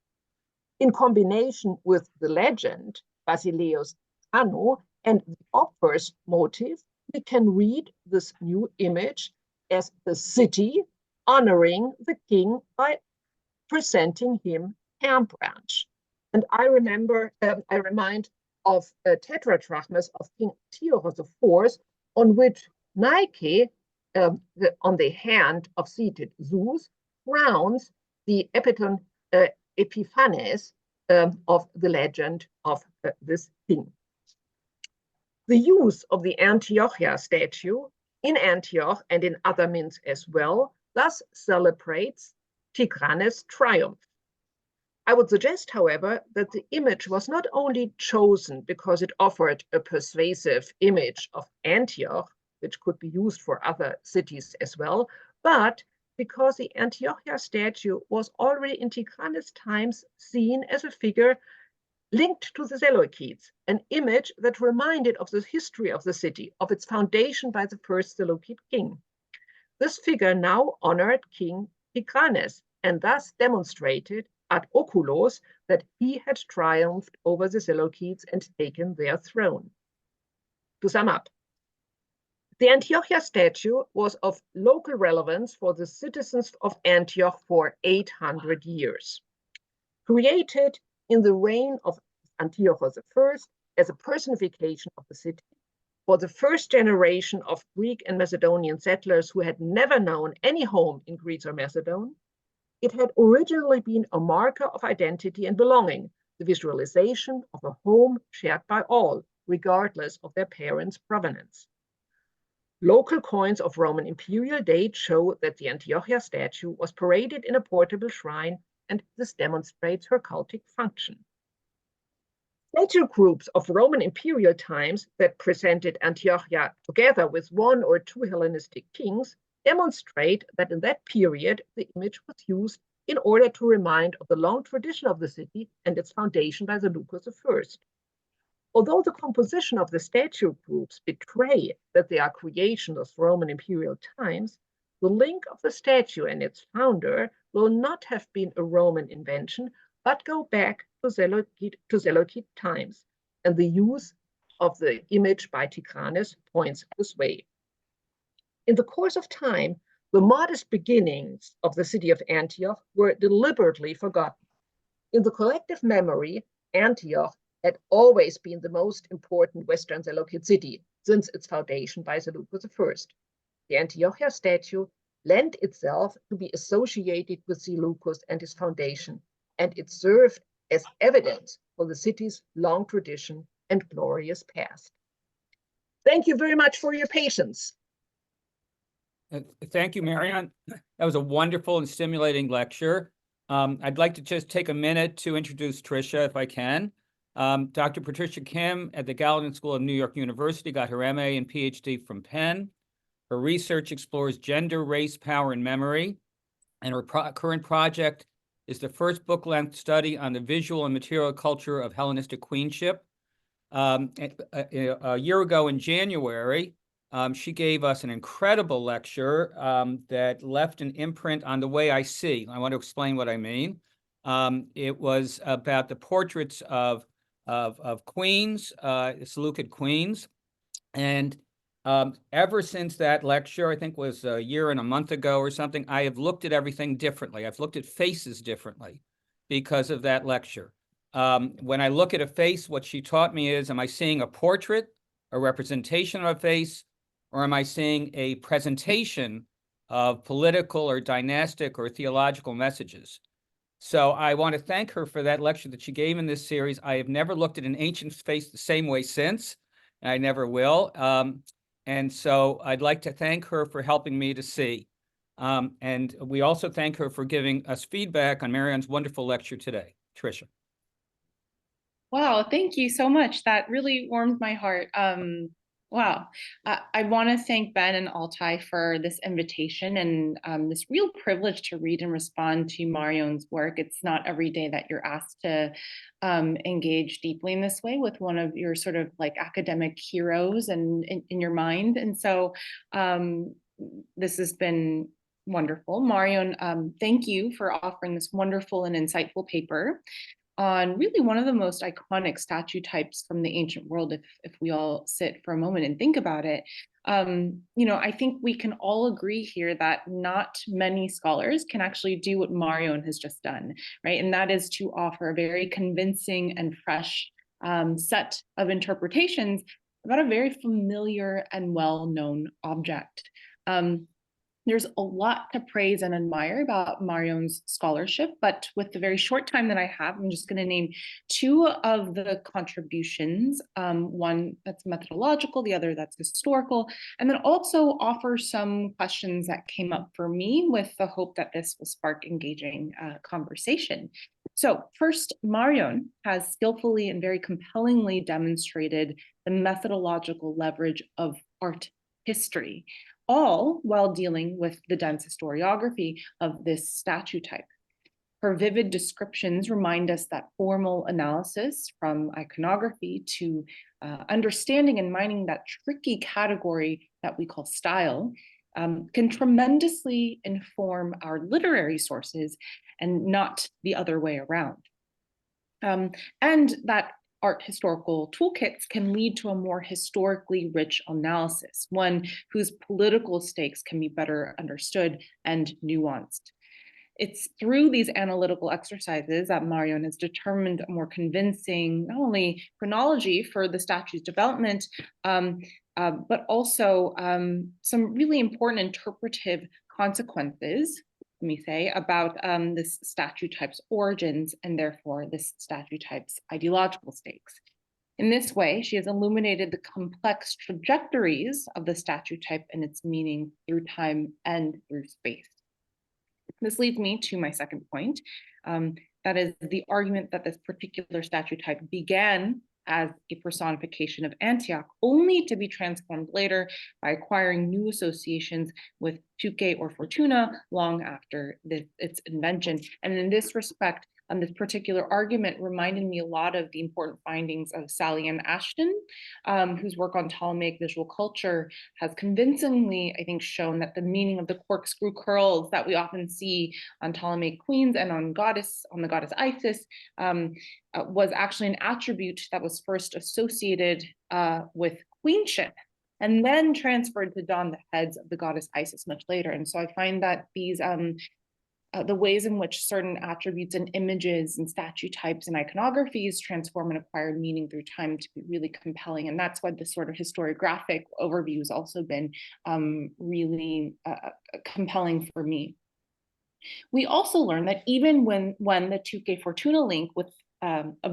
S2: In combination with the legend, Basileus Anno, and the obverse motive, we can read this new image as the city honoring the king by presenting him palm branch. And I remind of tetradrachmas of King Antiochus IV, on which Nike, on the hand of seated Zeus, crowns the Epiphanes of the legend of this king. The use of the Antiochia statue in Antioch and in other mints as well thus celebrates Tigranes' triumph. I would suggest, however, that the image was not only chosen because it offered a persuasive image of Antioch, which could be used for other cities as well, but because the Antiochia statue was already in Tigranes' times seen as a figure linked to the Seleukids, an image that reminded of the history of the city, of its foundation by the first Seleukid king. This figure now honored King Tigranes and thus demonstrated ad oculos that he had triumphed over the Seleukids and taken their throne. To sum up, the Antiochia statue was of local relevance for the citizens of Antioch for 800 years. Created in the reign of Antiochus I as a personification of the city, for the first generation of Greek and Macedonian settlers who had never known any home in Greece or Macedon, it had originally been a marker of identity and belonging, the visualization of a home shared by all, regardless of their parents' provenance. Local coins of Roman Imperial date show that the Antiochia statue was paraded in a portable shrine, and this demonstrates her cultic function. Statue groups of Roman Imperial times that presented Antiochia together with one or two Hellenistic kings demonstrate that in that period the image was used in order to remind of the long tradition of the city and its foundation by Seleukos I. Although the composition of the statue groups betray that they are creations of Roman Imperial times, the link of the statue and its founder will not have been a Roman invention, but go back to Seleukid times, and the use of the image by Tigranes points this way. In the course of time, the modest beginnings of the city of Antioch were deliberately forgotten. In the collective memory, Antioch had always been the most important Western Seleukid city since its foundation by Seleukos I. The Antiochia statue lent itself to be associated with Seleukos and his foundation, and it served as evidence for the city's long tradition and glorious past. Thank you very much for your patience.
S3: Thank you, Marion. That was a wonderful and stimulating lecture. I'd like to just take a minute to introduce Tricia, if I can. Dr. Patricia Kim at the Gallatin School of New York University got her MA and PhD from Penn. Her research explores gender, race, power, and memory. And her current project is the first book-length study on the visual and material culture of Hellenistic queenship. A year ago in January, she gave us an incredible lecture that left an imprint on the way I see. I want to explain what I mean. It was about the portraits of queens, Seleukid queens. And ever since that lecture, I think was a year and a month ago or something, I have looked at everything differently. I've looked at faces differently because of that lecture. When I look at a face, what she taught me is, am I seeing a portrait, a representation of a face, or am I seeing a presentation of political or dynastic or theological messages? So I want to thank her for that lecture that she gave in this series. I have never looked at an ancient face the same way since, and I never will. And so I'd like to thank her for helping me to see. And we also thank her for giving us feedback on Marion's wonderful lecture today. Tricia.
S4: Wow, thank you so much. That really warmed my heart. Wow. I want to thank Ben and Altay for this invitation and this real privilege to read and respond to Marion's work. It's not every day that you're asked to engage deeply in this way with one of your sort of like academic heroes and in your mind. And so this has been wonderful. Marion, thank you for offering this wonderful and insightful paper on really one of the most iconic statue types from the ancient world, if we all sit for a moment and think about it. I think we can all agree here that not many scholars can actually do what Marion has just done, right? And that is to offer a very convincing and fresh set of interpretations about a very familiar and well-known object. There's a lot to praise and admire about Marion's scholarship, but with the very short time that I have, I'm just going to name two of the contributions, one that's methodological, the other that's historical, and then also offer some questions that came up for me with the hope that this will spark engaging conversation. So first, Marion has skillfully and very compellingly demonstrated the methodological leverage of art history, all while dealing with the dense historiography of this statue type. Her vivid descriptions remind us that formal analysis, from iconography to understanding and mining that tricky category that we call style, can tremendously inform our literary sources and not the other way around. And that art historical toolkits can lead to a more historically rich analysis, one whose political stakes can be better understood and nuanced. It's through these analytical exercises that Marion has determined a more convincing, not only chronology for the statue's development, but also some really important interpretive consequences, let me say, about this statue type's origins and therefore this statue type's ideological stakes. In this way, she has illuminated the complex trajectories of the statue type and its meaning through time and through space. This leads me to my second point, that is the argument that this particular statue type began as a personification of Antioch, only to be transformed later by acquiring new associations with Tuque or Fortuna long after its invention. And in this respect, this particular argument reminded me a lot of the important findings of Sally Ann Ashton, whose work on Ptolemaic visual culture has convincingly, I think, shown that the meaning of the corkscrew curls that we often see on Ptolemaic queens and on the goddess Isis was actually an attribute that was first associated with queenship and then transferred to don the heads of the goddess Isis much later. And so I find that these the ways in which certain attributes and images and statue types and iconographies transform and acquire meaning through time to be really compelling. And that's why this sort of historiographic overview has also been really compelling for me. We also learned that even when the Tuque Fortuna link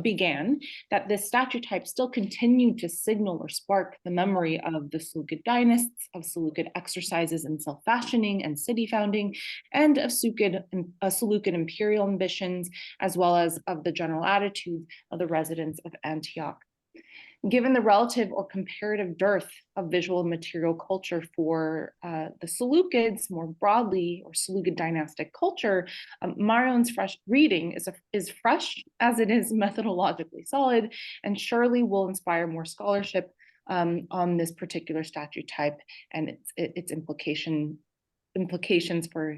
S4: began, that this statue type still continued to signal or spark the memory of the Seleukid dynasts, of Seleukid exercises in self-fashioning and city founding, and of Seleukid imperial ambitions, as well as of the general attitudes of the residents of Antioch. Given the relative or comparative dearth of visual and material culture for the Seleukids more broadly, or Seleukid dynastic culture, Marion's fresh reading is fresh as it is methodologically solid, and surely will inspire more scholarship on this particular statue type and its implications for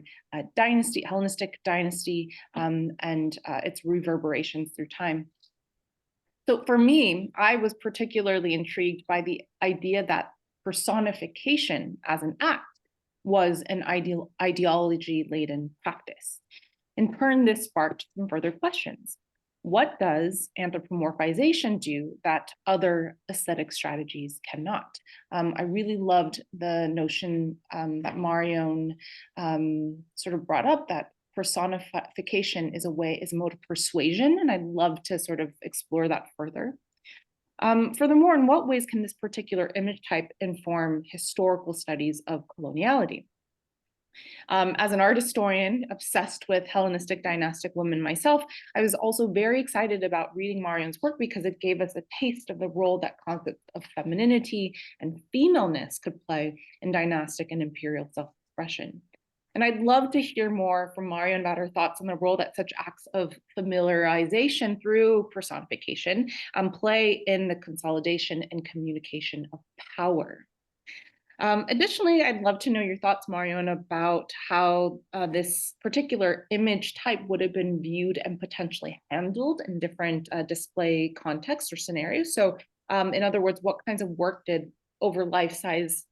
S4: dynasty, Hellenistic dynasty, and its reverberations through time. So for me, I was particularly intrigued by the idea that personification as an act was an ideology-laden practice. In turn, this sparked some further questions. What does anthropomorphization do that other aesthetic strategies cannot? I really loved the notion that Marion sort of brought up, that personification is a mode of persuasion, and I'd love to sort of explore that further. Furthermore, in what ways can this particular image type inform historical studies of coloniality? As an art historian obsessed with Hellenistic dynastic women myself, I was also very excited about reading Marion's work because it gave us a taste of the role that concepts of femininity and femaleness could play in dynastic and imperial self-expression. And I'd love to hear more from Marion about her thoughts on the role that such acts of familiarization through personification play in the consolidation and communication of power. Additionally, I'd love to know your thoughts, Marion, about how this particular image type would have been viewed and potentially handled in different display contexts or scenarios. So in other words, what kinds of work did over life-size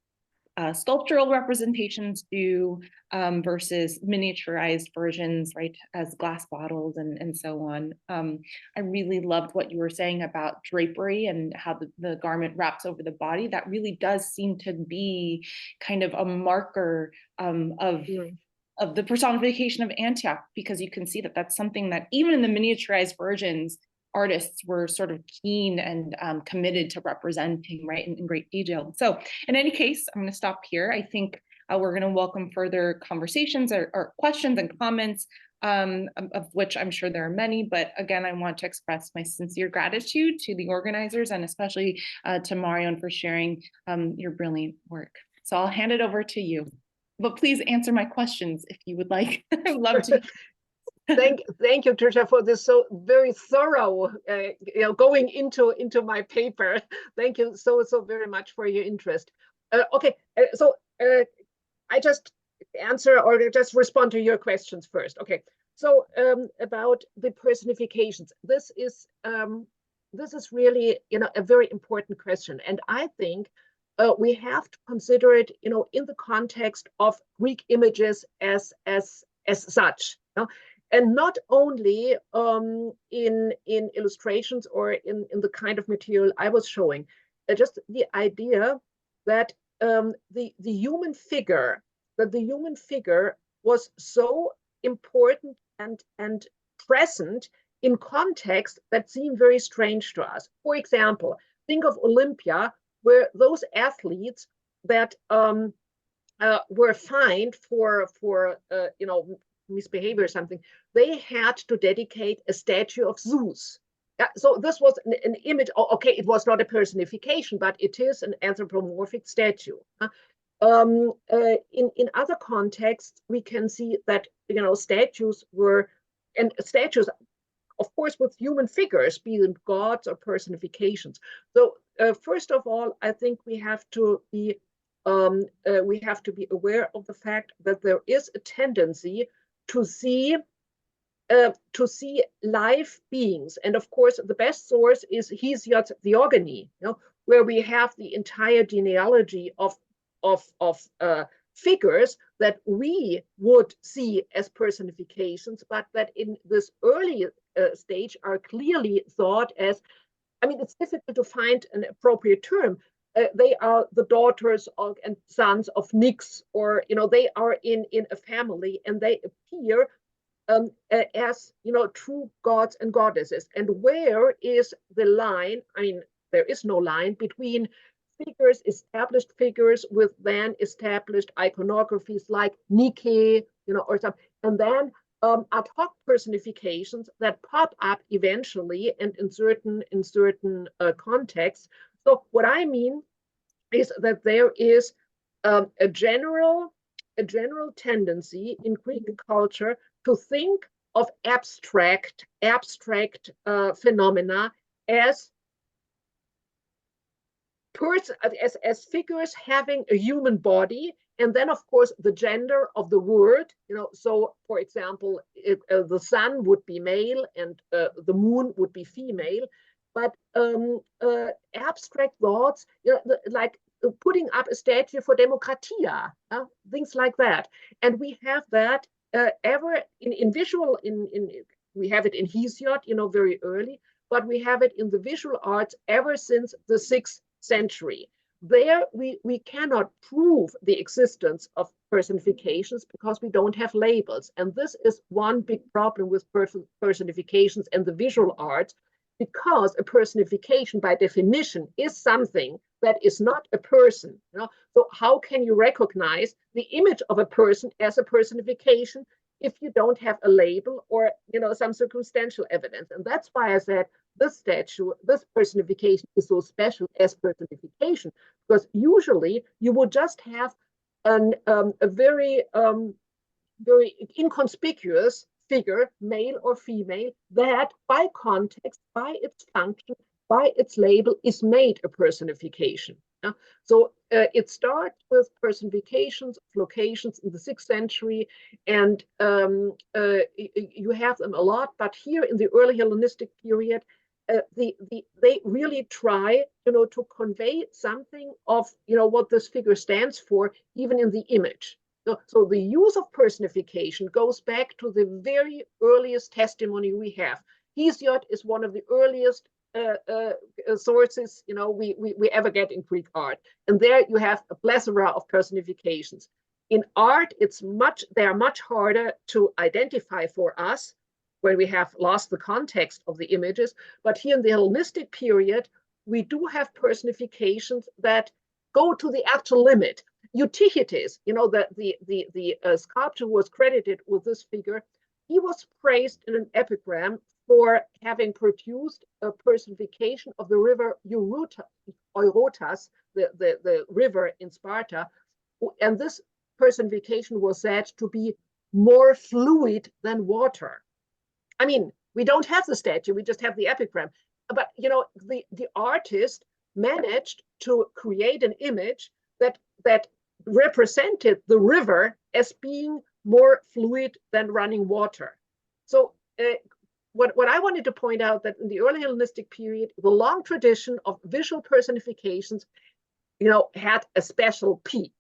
S4: sculptural representations do versus miniaturized versions, right, as glass bottles and so on. I really loved what you were saying about drapery and how the garment wraps over the body. That really does seem to be kind of a marker of the personification of Antioch, because you can see that that's something that even in the miniaturized versions, artists were sort of keen and committed to representing, right, in great detail. So in any case, I'm going to stop here. I think we're going to welcome further conversations or questions and comments, of which I'm sure there are many. But again, I want to express my sincere gratitude to the organizers and especially to Marion for sharing your brilliant work. So I'll hand it over to you. But please answer my questions if you would like. I'd love to.
S2: Thank you, Trisha, for this so very thorough, going into my paper. Thank you so very much for your interest. Okay, so I just answer or just respond to your questions first. Okay, so about the personifications, this is really a very important question, and I think we have to consider it in the context of Greek images as such. And not only in illustrations or in the kind of material I was showing, just the idea that the human figure was so important and present in context that seemed very strange to us. For example, think of Olympia, where those athletes that were fined for misbehavior or something, they had to dedicate a statue of Zeus. Yeah, so this was an image. Okay, it was not a personification, but it is an anthropomorphic statue. In other contexts, we can see that statues, of course, with human figures, be them gods or personifications. So first of all, I think we have to be aware of the fact that there is a tendency to see live beings, and of course the best source is Hesiod's Theogony, where we have the entire genealogy of figures that we would see as personifications, but that in this early stage are clearly thought as, I mean, it's difficult to find an appropriate term. They are the daughters and sons of Nyx, or they are in a family, and they appear as true gods and goddesses. And where is the line? I mean, there is no line between established figures with then established iconographies like Nike, or something, and then ad hoc personifications that pop up eventually and in certain contexts. So what I mean is that there is a general tendency in Greek culture to think of abstract phenomena as figures having a human body, and then of course the gender of the word. So for example, the sun would be male and the moon would be female. But abstract thoughts, like putting up a statue for Demokratia, things like that. And we have that ever in visual, we have it in Hesiod, very early, but we have it in the visual arts ever since the 6th century. There we cannot prove the existence of personifications because we don't have labels. And this is one big problem with personifications and the visual arts, because a personification by definition is something that is not a person. So how can you recognize the image of a person as a personification if you don't have a label or some circumstantial evidence? And that's why I said this personification is so special as personification, because usually you would just have a very inconspicuous figure, male or female, that by context, by its function, by its label is made a personification. So it starts with personifications of locations in the 6th century, and you have them a lot. But here in the early Hellenistic period, they really try, to convey something of, what this figure stands for, even in the image. So the use of personification goes back to the very earliest testimony we have. Hesiod is one of the earliest sources, we ever get in Greek art, and there you have a plethora of personifications. In art, they are much harder to identify for us when we have lost the context of the images. But here in the Hellenistic period, we do have personifications that go to the actual limit. Eutychides, the sculptor who was credited with this figure, he was praised in an epigram for having produced a personification of the river Eurotas, the river in Sparta. And this personification was said to be more fluid than water. I mean, we don't have the statue, we just have the epigram. But, the artist managed to create an image that represented the river as being more fluid than running water. So what I wanted to point out, that in the early Hellenistic period, the long tradition of visual personifications, had a special peak.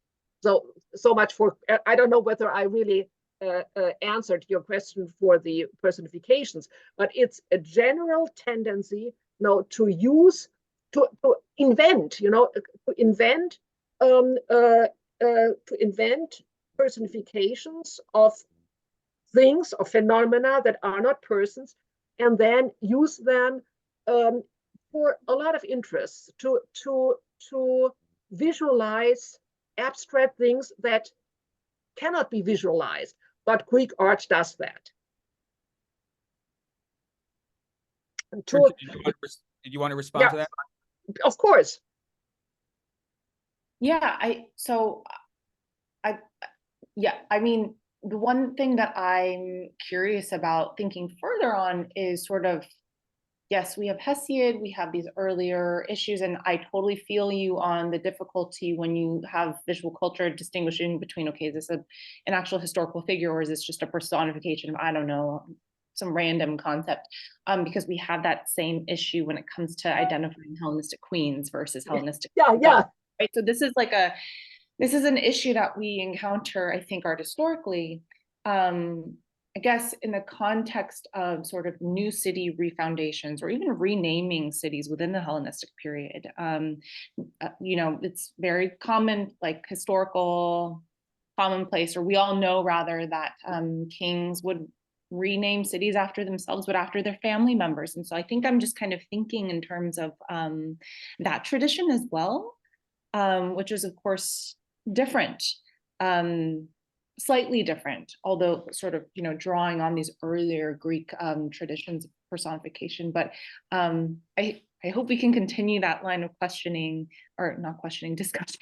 S2: So much for, I don't know whether I really answered your question for the personifications, but it's a general tendency, to invent, to invent personifications of things, of phenomena that are not persons, and then use them for a lot of interests, to visualize abstract things that cannot be visualized, but Greek art does that.
S3: Did you want to respond to that?
S2: Of course.
S4: Yeah, I mean, the one thing that I'm curious about thinking further on is sort of, yes, we have Hesiod, we have these earlier issues, and I totally feel you on the difficulty when you have visual culture distinguishing between, okay, is this an actual historical figure, or is this just a personification of, I don't know, some random concept, because we have that same issue when it comes to identifying Hellenistic queens versus Hellenistic.
S2: Yeah.
S4: Right. So this is an issue that we encounter, I think, art historically. I guess in the context of sort of new city refoundations or even renaming cities within the Hellenistic period, it's very common, like historical commonplace, or we all know rather, that kings would rename cities after themselves, but after their family members. And so I think I'm just kind of thinking in terms of that tradition as well, which is of course different, slightly different, although sort of, drawing on these earlier Greek traditions of personification. But I hope we can continue that line of questioning, or not questioning, discussion,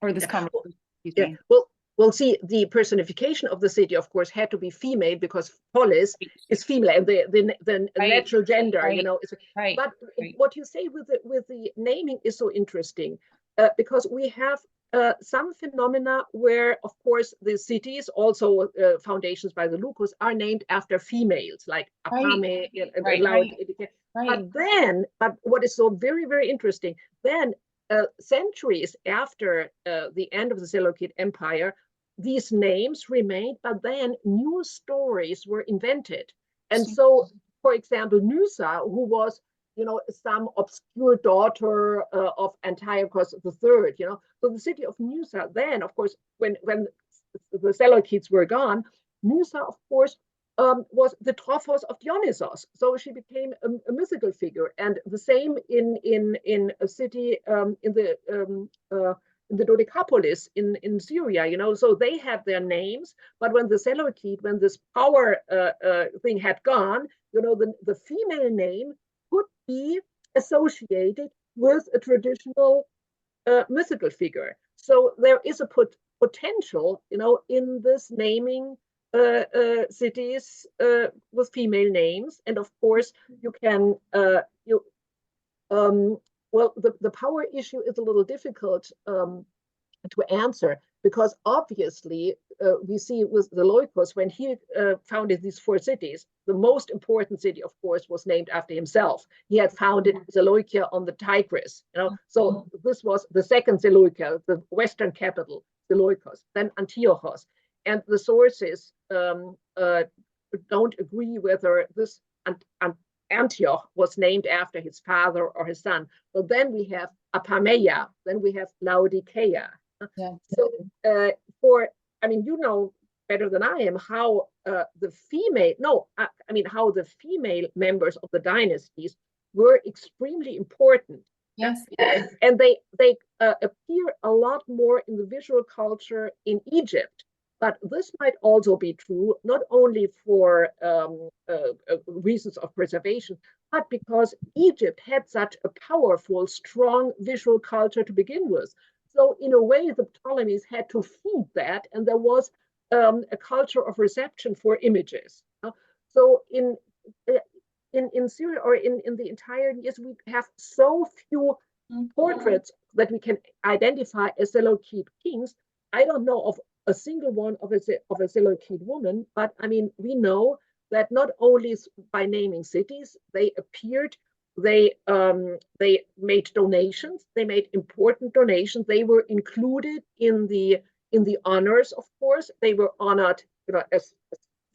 S4: or this conversation.
S2: Yeah. Well, see, the personification of the city, of course, had to be female, because polis is female, and the natural gender,
S4: Right.
S2: But what you say with the naming is so interesting, because we have some phenomena where, of course, the cities, also foundations by the Seleukos, are named after females, like Apame and Laut. But what is so very, very interesting, then centuries after the end of the Seleukid Empire, these names remained, but then new stories were invented. And so, for example, Nysa, who was, some obscure daughter of Antiochus III, so the city of Nysa, then, of course, when the Seleukids were gone, Nysa, of course, was the Trophos of Dionysos. So she became a mythical figure. And the same in a city in the Dodecapolis in Syria, so they had their names, but when the Seleukid, when this power thing had gone, the female name could be associated with a traditional mythical figure. So there is a potential, in this naming cities with female names, and of course you can well, the power issue is a little difficult to answer, because obviously we see with Seleukos, when he founded these 4 cities, the most important city, of course, was named after himself. He had founded Seleucia on the Tigris, so this was the second Seleucia, the western capital, Seleukos, then Antiochos. And the sources don't agree whether this Antioch was named after his father or his son. But then we have Apameia, then we have Laodicea.
S4: Yeah.
S2: So I mean, you know better than I am how how the female members of the dynasties were extremely important.
S4: Yes.
S2: And they appear a lot more in the visual culture in Egypt. But this might also be true, not only for reasons of preservation, but because Egypt had such a powerful, strong visual culture to begin with. So in a way, the Ptolemies had to feed that, and there was a culture of reception for images. So in Syria, or in the entire years, we have so few portraits that we can identify as Seleukid kings. I don't know of a single one of a Seleukid woman, but I mean, we know that not only by naming cities, they appeared, they made donations, they made important donations, they were included in the honors, of course, they were honored, as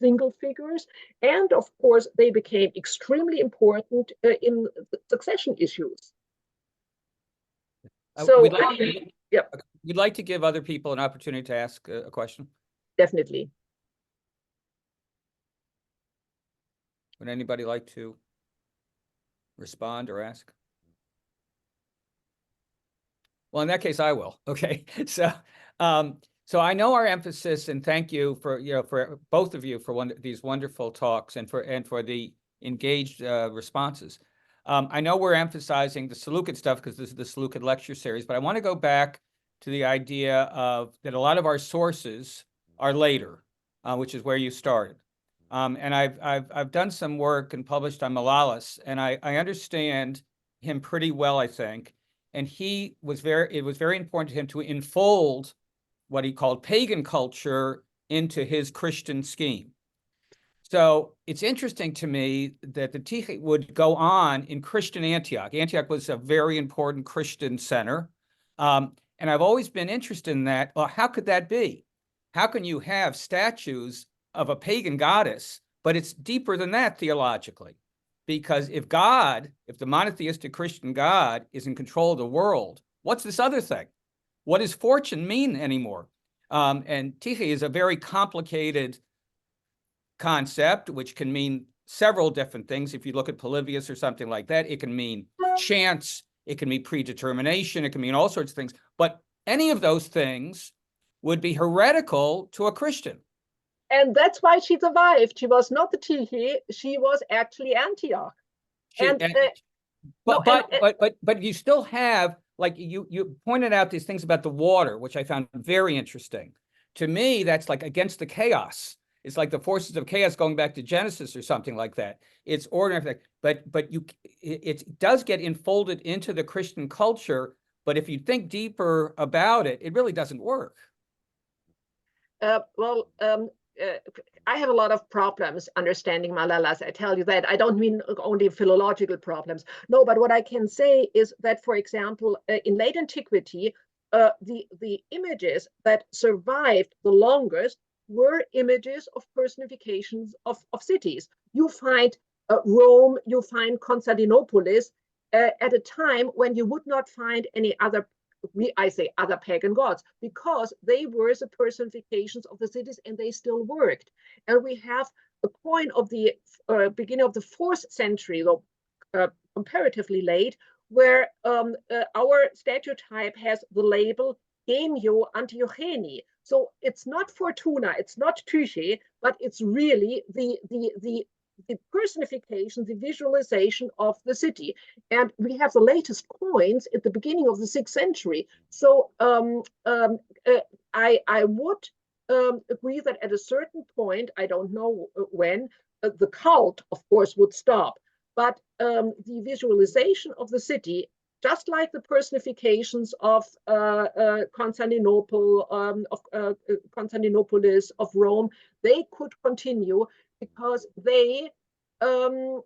S2: single figures, and of course, they became extremely important in succession issues. So
S3: we'd like to give other people an opportunity to ask a question.
S2: Definitely.
S3: Would anybody like to respond or ask? Well, in that case, I will. Okay. So I know our emphasis, and thank you for for both of you for these wonderful talks and for the engaged responses. I know we're emphasizing the Seleukid stuff because this is the Seleukid lecture series, but I want to go back to the idea of that a lot of our sources are later, which is where you started. And I've done some work and published on Malalas, and I understand him pretty well, I think. And it was very important to him to enfold what he called pagan culture into his Christian scheme. So it's interesting to me that the Tichy would go on in Christian Antioch. Antioch was a very important Christian center. And I've always been interested in that. Well, how could that be? How can you have statues of a pagan goddess, but it's deeper than that theologically? Because if the monotheistic Christian God is in control of the world, what's this other thing? What does fortune mean anymore? And Tichy is a very complicated concept, which can mean several different things. If you look at Polybius or something like that, it can mean chance, it can mean predetermination, it can mean all sorts of things. But any of those things would be heretical to a Christian.
S2: And that's why she survived. She was not the Tichy, she was actually Antioch.
S3: But you still have, like you pointed out these things about the water, which I found very interesting. To me, that's like against the chaos. It's like the forces of chaos going back to Genesis or something like that. It's ordinary, but it does get enfolded into the Christian culture. But if you think deeper about it, it really doesn't work.
S2: I have a lot of problems understanding Malalas. I tell you that. I don't mean only philological problems. No, but what I can say is that, for example, in late antiquity, the images that survived the longest were images of personifications of cities. You find Rome, you find Constantinopolis at a time when you would not find any other, I say other pagan gods, because they were the personifications of the cities and they still worked. And we have a coin of the beginning of the 4th century, though comparatively late, where our statue type has the label Gemio Antiocheni. So it's not Fortuna, it's not Tyche, but it's really the personification, the visualization of the city. And we have the latest coins at the beginning of the 6th century. So I would agree that at a certain point, I don't know when, the cult, of course, would stop. But the visualization of the city just like the personifications of Constantinople, Constantinopolis, of Rome, they could continue because they, I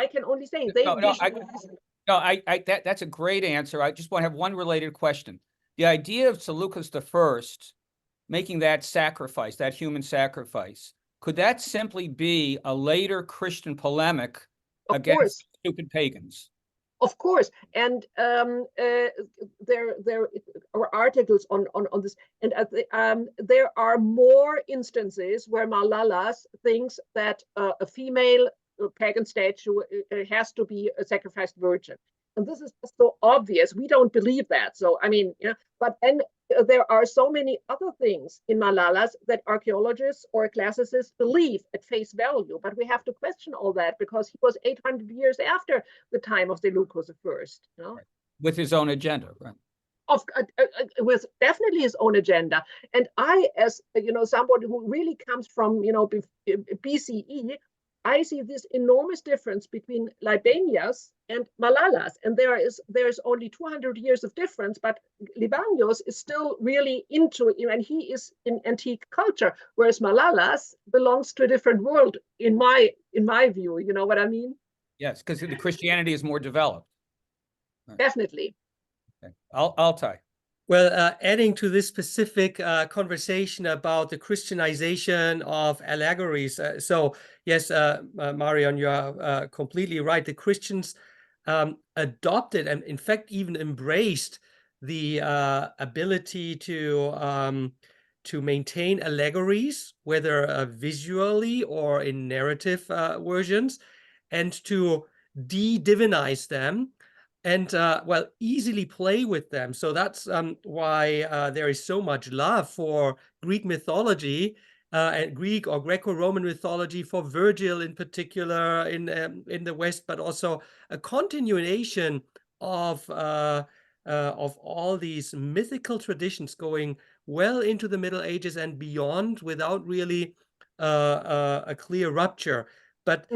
S2: can only say they
S3: that's a great answer. I just want to have one related question. The idea of Seleukos I making that sacrifice, that human sacrifice, could that simply be a later Christian polemic against stupid pagans?
S2: Of course, and there are articles on this, and there are more instances where Malalas thinks that a female pagan statue has to be a sacrificed virgin, and this is so obvious. We don't believe that. So I mean, but then there are so many other things in Malalas that archaeologists or classicists believe at face value, but we have to question all that because he was 800 years after the time of Seleukos I.
S3: Right. With his own agenda, right?
S2: With definitely his own agenda. And I, as somebody who really comes from BCE, I see this enormous difference between Libanius and Malalas, and there's only 200 years of difference, but Libanius is still really into it, and he is in antique culture, whereas Malalas belongs to a different world in my view. You know what I mean?
S3: Yes, because the Christianity is more developed.
S2: Right. Definitely.
S3: Okay. Altay.
S1: Well, adding to this specific conversation about the Christianization of allegories. So yes, Marion, you are completely right. The Christians adopted and in fact even embraced the ability to maintain allegories, whether visually or in narrative versions, and to de-divinize them. And well, easily play with them. So that's why there is so much love for Greek mythology and Greek or Greco-Roman mythology, for Virgil in particular in the West, but also a continuation of all these mythical traditions going well into the Middle Ages and beyond, without really a clear rupture, but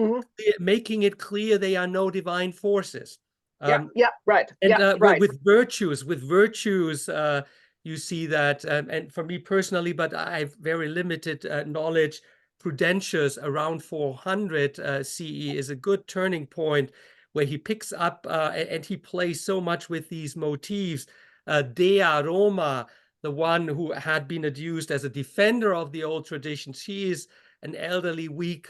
S1: making it clear they are no divine forces.
S2: Right.
S1: And
S2: right.
S1: with virtues, you see that, and for me personally, but I have very limited knowledge, Prudentius around 400 CE is a good turning point where he picks up and he plays so much with these motifs. Dea Roma, the one who had been adduced as a defender of the old tradition, she is an elderly, weak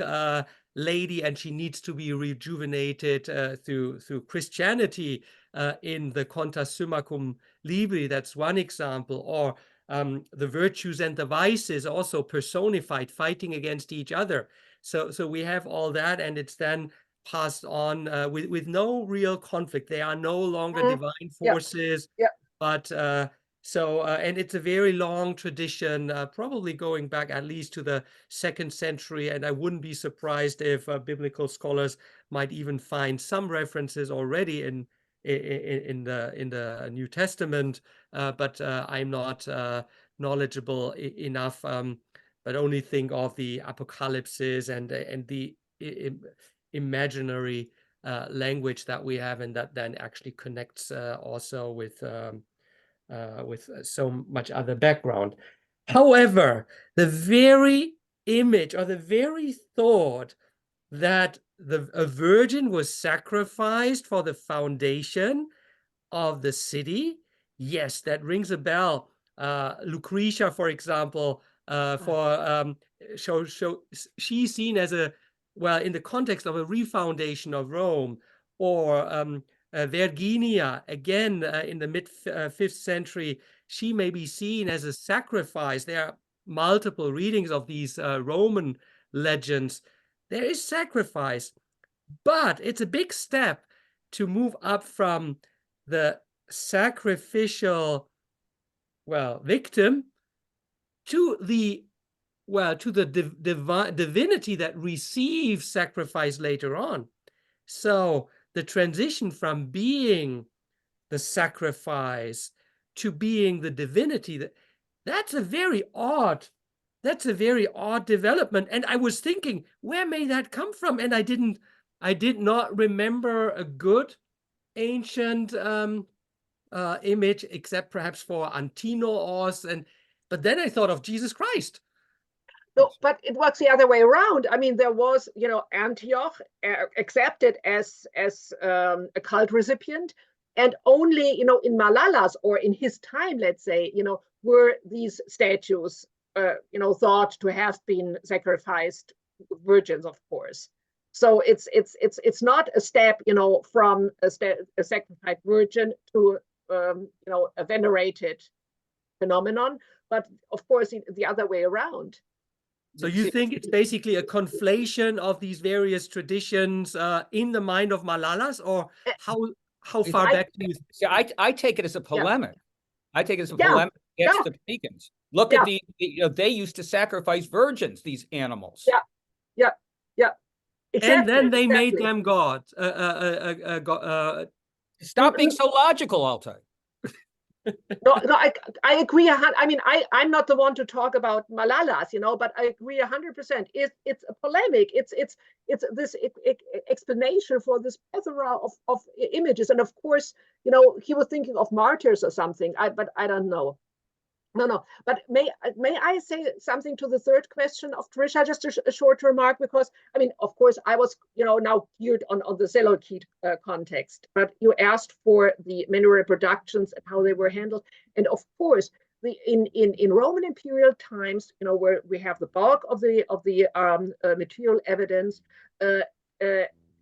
S1: lady, and she needs to be rejuvenated through Christianity in the Contra Summacum Libri. That's one example. Or the virtues and the vices also personified, fighting against each other. So we have all that, and it's then passed on with no real conflict. They are no longer divine forces, but and it's a very long tradition, probably going back at least to the 2nd century. And I wouldn't be surprised if biblical scholars might even find some references already in the New Testament. But I'm not knowledgeable enough, but only think of the apocalypses and the imaginary language that we have, and that then actually connects also with so much other background. However, the very image or the very thought that a virgin was sacrificed for the foundation of the city, yes, that rings a bell. Lucretia, for example, she's seen as in the context of a refoundation of Rome. Or Virginia, again, in the mid-5th century, she may be seen as a sacrifice. There are multiple readings of these Roman legends. There is sacrifice, but it's a big step to move up from the sacrificial, victim to the divinity that receives sacrifice later on. So the transition from being the sacrifice to being the divinity, that's a very odd development. And I was thinking, where may that come from? And I didn't I did not remember a good ancient image, except perhaps for Antinoos, but then I thought of Jesus Christ.
S2: No, but it works the other way around. I mean, there was, Antioch accepted as a cult recipient, and only, in Malalas or in his time, let's say, were these statues, thought to have been sacrificed virgins, of course. So it's not a step, from a sacrificed virgin to, a venerated phenomenon, but of course the other way around.
S1: So you think it's basically a conflation of these various traditions in the mind of Malalas, or how far back do you think?
S3: See, I take it as a polemic. I take it as a
S2: Yeah.
S3: polemic against
S2: Yeah.
S3: the pagans. Look
S2: Yeah.
S3: at they used to sacrifice virgins, these animals.
S2: Yeah. Exactly,
S1: And then they made
S2: exactly.
S1: them God.
S3: Stop being so logical, Altay.
S2: No, I agree. I mean, I'm not the one to talk about Malalas, but I agree 100%. It's a polemic. It's this explanation for this plethora of images, and of course, he was thinking of martyrs or something. But I don't know. No. But may I say something to the third question of Trisha? Just a short remark, because I mean, of course, I was now geared on the Seleukid context, but you asked for the mineral productions and how they were handled, and of course, in Roman Imperial times, where we have the bulk of the material evidence,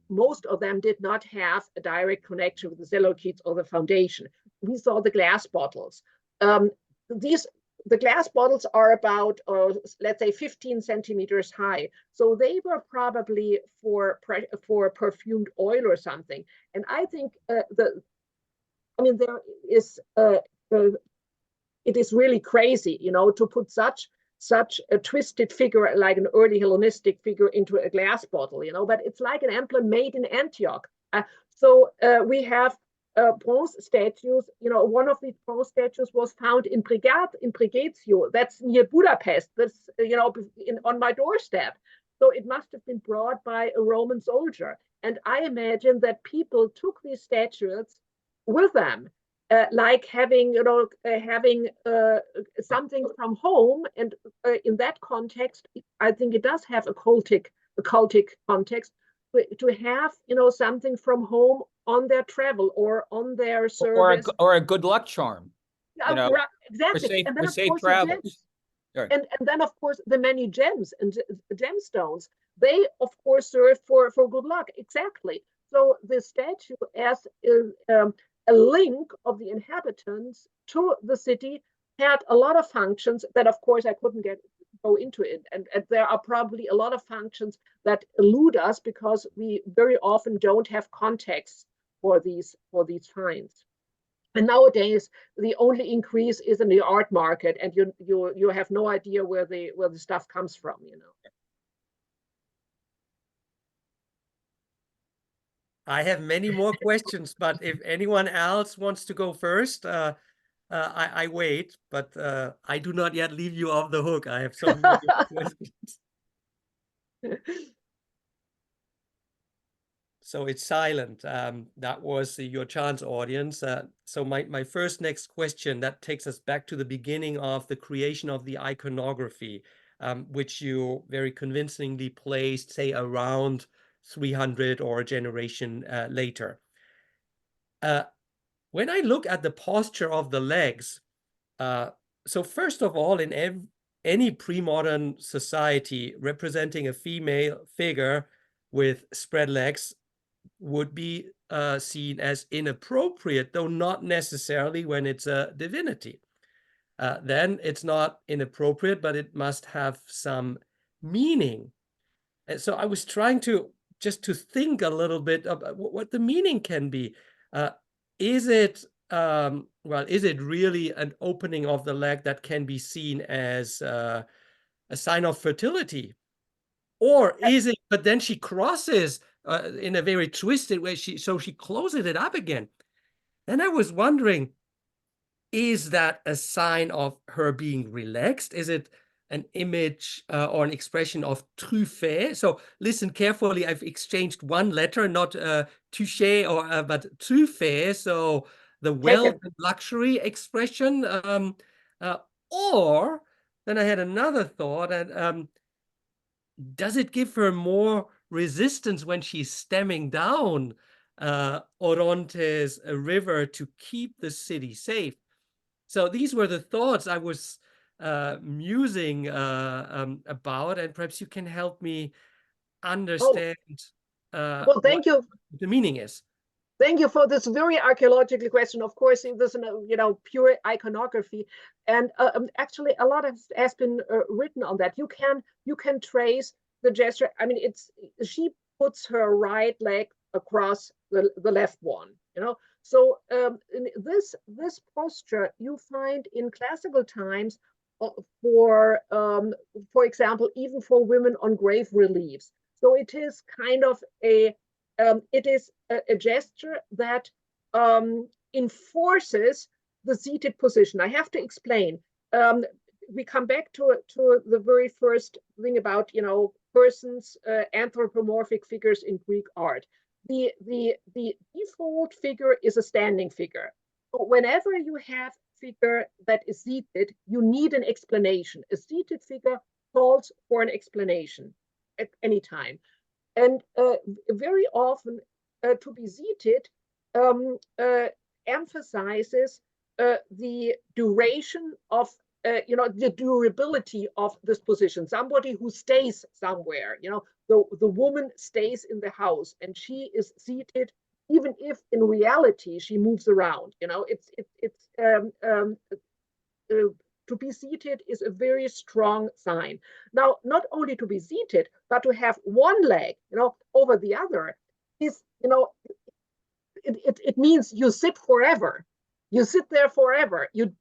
S2: most of them did not have a direct connection with the Seleukids or the foundation. We saw the glass bottles. The glass bottles are about, let's say, 15 centimeters high. So they were probably for perfumed oil or something. And I think there is, it is really crazy, to put such a twisted figure like an early Hellenistic figure into a glass bottle, but it's like an emblem made in Antioch. So we have bronze statues. One of these bronze statues was found in Bregetio. That's near Budapest. That's on my doorstep. So it must have been brought by a Roman soldier. And I imagine that people took these statues with them, like having something from home. And in that context, I think it does have a cultic context, to have something from home on their travel or on their service,
S3: or a good luck charm.
S2: Exactly. And then
S3: for safe travels.
S2: Right. And then of course the many gems and gemstones, they of course serve for good luck. Exactly. So the statue as a link of the inhabitants to the city had a lot of functions that of course I couldn't go into it, and there are probably a lot of functions that elude us because we very often don't have context for these finds. And nowadays the only increase is in the art market, and you have no idea where the stuff comes from.
S1: I have many more questions, but if anyone else wants to go first, I wait, but I do not yet leave you off the hook. I have so many questions. So it's silent. That was your chance, audience. So my first next question, that takes us back to the beginning of the creation of the iconography, which you very convincingly placed, say, around 300 or a generation later. When I look at the posture of the legs, so first of all, in any pre-modern society, representing a female figure with spread legs would be seen as inappropriate, though not necessarily when it's a divinity. Then it's not inappropriate, but it must have some meaning. And so I was trying to think a little bit about what the meaning can be. Is it really an opening of the leg that can be seen as a sign of fertility? Or is it, but then she crosses in a very twisted way, so she closes it up again. Then I was wondering, is that a sign of her being relaxed? Is it an image or an expression of truffe. So listen carefully. I've exchanged one letter, not touche or but truffe. So the wealth and luxury expression. Or then I had another thought, and does it give her more resistance when she's stemming down Orontes river to keep the city safe? So these were the thoughts I was musing about, and perhaps you can help me understand
S2: well, thank you.
S1: What the meaning is.
S2: Thank you for this very archaeological question. Of course, this is pure iconography, and actually a lot has been written on that. You can trace the gesture. I mean, she puts her right leg across the left one. So this posture you find in classical times for example, even for women on grave reliefs. So it is kind of it is a gesture that enforces the seated position. I have to explain. We come back to the very first thing about persons, anthropomorphic figures in Greek art. The default figure is a standing figure. But whenever you have a figure that is seated, you need an explanation. A seated figure calls for an explanation at any time. And very often, to be seated emphasizes the duration of, the durability of this position. Somebody who stays somewhere, the woman stays in the house and she is seated, even if in reality she moves around. To be seated is a very strong sign. Now, not only to be seated, but to have one leg, over the other is, it means you sit forever. You sit there forever. You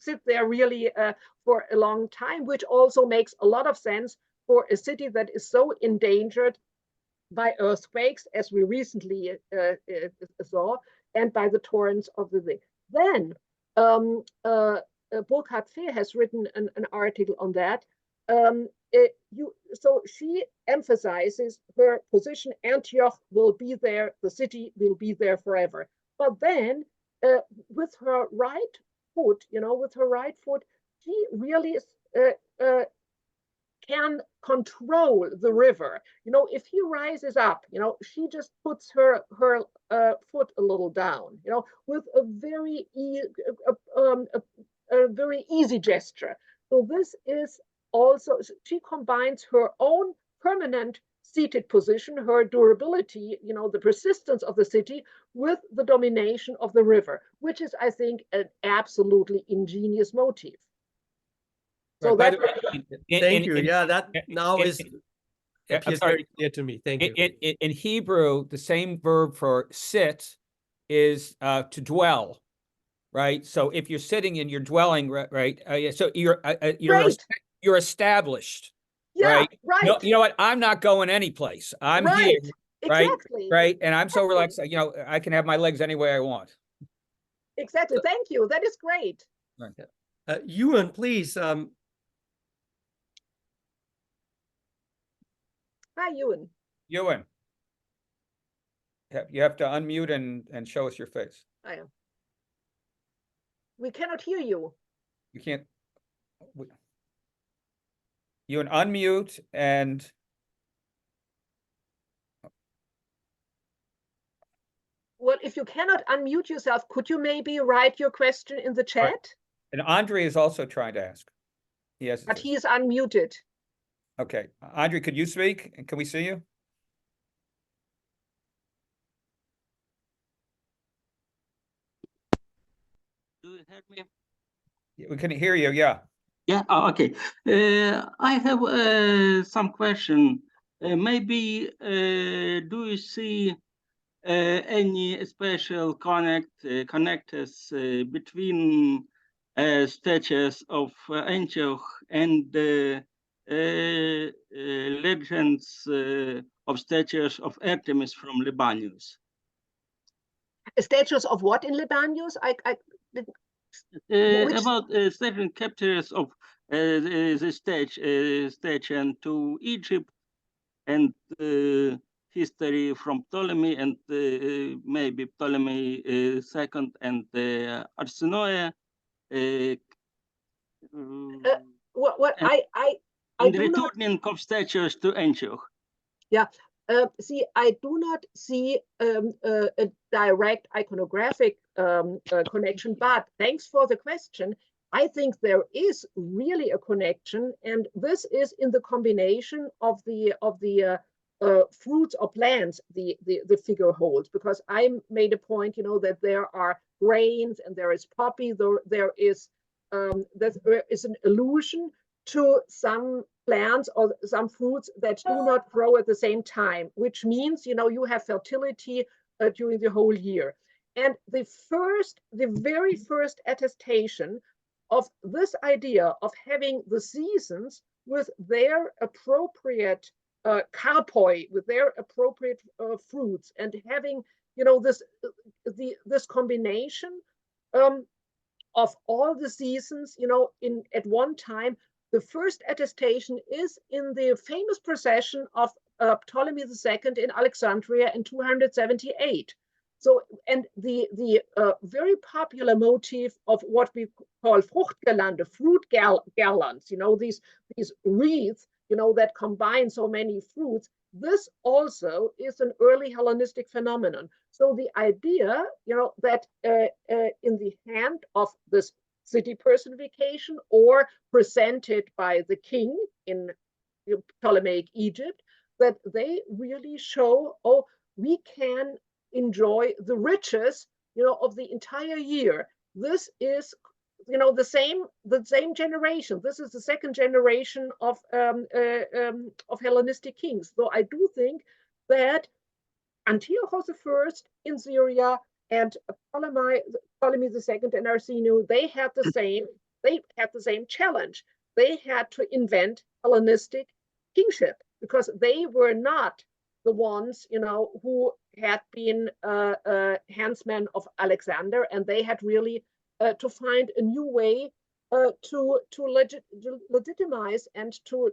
S2: sit there really for a long time, which also makes a lot of sense for a city that is so endangered by earthquakes, as we recently saw, and by the torrents of the thing. Then Burkhard Fehr has written an article on that. So she emphasizes her position. Antioch will be there, the city will be there forever. But then with her right foot, she really can control the river. If he rises up, she just puts her foot a little down, with a very easy gesture. So this is also, she combines her own permanent seated position, her durability, the persistence of the city, with the domination of the river, which is, I think, an absolutely ingenious motive. So
S3: Right,
S1: thank you. Yeah, that now appears very clear to me. Thank you.
S3: In Hebrew, the same verb for sit is to dwell, right? So if you're sitting and you're dwelling, right? So you're established, right?
S2: Right.
S3: You know what? I'm not going anyplace. I'm here,
S2: exactly.
S3: Right? And I'm so relaxed. I can have my legs any way I want.
S2: Exactly. Thank you. That is great.
S1: Right. Ewan, please.
S2: Hi, Ewan.
S3: Ewan, you have to unmute and show us your face.
S2: I am. We cannot hear you.
S3: You can't. Ewan, unmute and.
S2: Well, if you cannot unmute yourself, could you maybe write your question in the chat?
S3: Right. And Andre is also trying to ask. Yes,
S2: but he is unmuted.
S3: Okay, Andre, could you speak? And can we see you?
S5: Do you hear me?
S3: We can hear you. Yeah.
S5: Yeah. Okay. I have some question. Maybe do you see any special connectors between statues of Antioch and legends of statues of Artemis from Libanus?
S2: Statues of what in Libanus?
S5: About certain captures of the stage and to Egypt, and history from Ptolemy and maybe Ptolemy II and Arsinoe.
S2: I do not
S5: returning of statues to Antioch.
S2: Yeah, see, I do not see a direct iconographic connection, but thanks for the question. I think there is really a connection, and this is in the combination of the fruits or plants the figure holds. Because I made a point, that there are grains and there is poppy. There is an allusion to some plants or some fruits that do not grow at the same time, which means, you have fertility during the whole year. And the very first attestation of this idea of having the seasons with their appropriate karpoi, with their appropriate fruits, and having, this combination of all the seasons, at one time. The first attestation is in the famous procession of Ptolemy II in Alexandria in 278. So, and the very popular motif of what we call Fruchtgelande, fruit garlands, these wreaths, that combine so many fruits. This also is an early Hellenistic phenomenon. So the idea, that in the hand of this city personification or presented by the king in Ptolemaic Egypt, that they really show, we can enjoy the riches, of the entire year. This is, the same generation. This is the second generation of Hellenistic kings. So I do think that Antiochos I in Syria and Ptolemy II and Arsinoe, they had the same challenge. They had to invent Hellenistic kingship because they were not the ones, who had been handsmen of Alexander, and they had really to find a new way to legitimize and to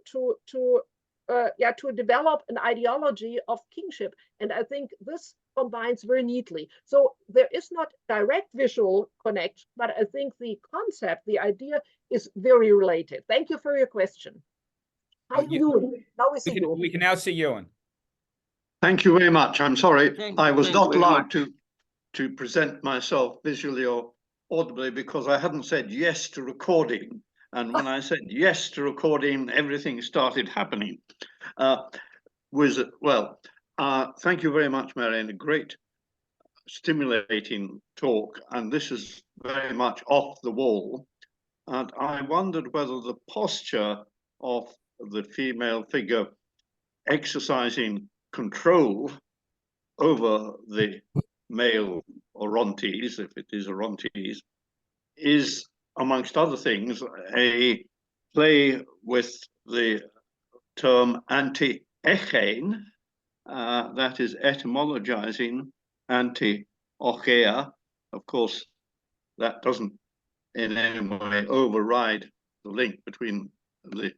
S2: develop an ideology of kingship. And I think this combines very neatly. So there is not direct visual connection, but I think the concept, the idea is very related. Thank you for your question. Hi, Ewan. Now we see you.
S3: We can now see Ewan.
S6: Thank you very much. I'm sorry, I was not allowed
S5: much.
S6: to present myself visually or audibly because I hadn't said yes to recording. And when I said yes to recording, everything started happening. Thank you very much, Marion. A great, stimulating talk. And this is very much off the wall. And I wondered whether the posture of the female figure exercising control over the male Orontes, if it is Orontes, is, amongst other things, a play with the term anti-echene, that is etymologizing anti-ochea. Of course, that doesn't in any way override the link between the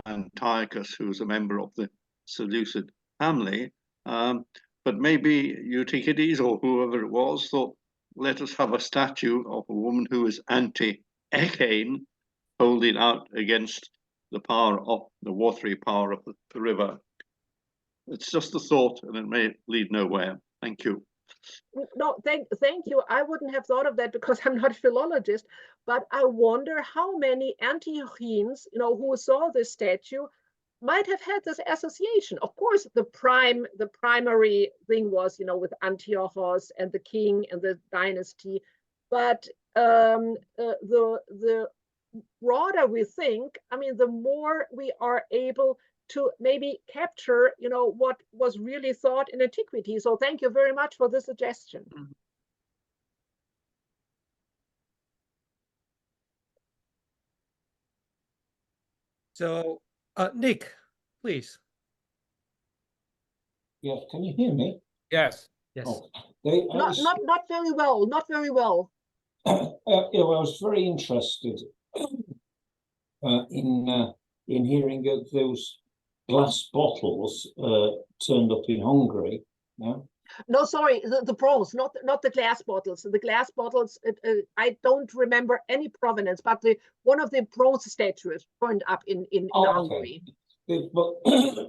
S6: Antiochus, who's a member of the Seleukid family, but maybe Eutychides or whoever it was thought, let us have a statue of a woman who is anti-echene, holding out against the power of the watery power of the river. It's just a thought, and it may lead nowhere. Thank you.
S2: No, thank you. I wouldn't have thought of that because I'm not a philologist, but I wonder how many Antiochenes, who saw this statue might have had this association. Of course, the primary thing was, with Antiochos and the king and the dynasty, but the broader we think, the more we are able to maybe capture, what was really thought in antiquity. So thank you very much for this suggestion.
S1: So, Nick, please.
S7: Yes, can you hear me?
S3: Yes.
S1: Yes.
S7: Oh,
S2: Not very well. Not very well.
S7: I was very interested in hearing that those glass bottles turned up in Hungary. Yeah.
S2: No, sorry, the bronze, not the glass bottles. The glass bottles, I don't remember any provenance, but one of the bronze statues turned up in Hungary.
S7: But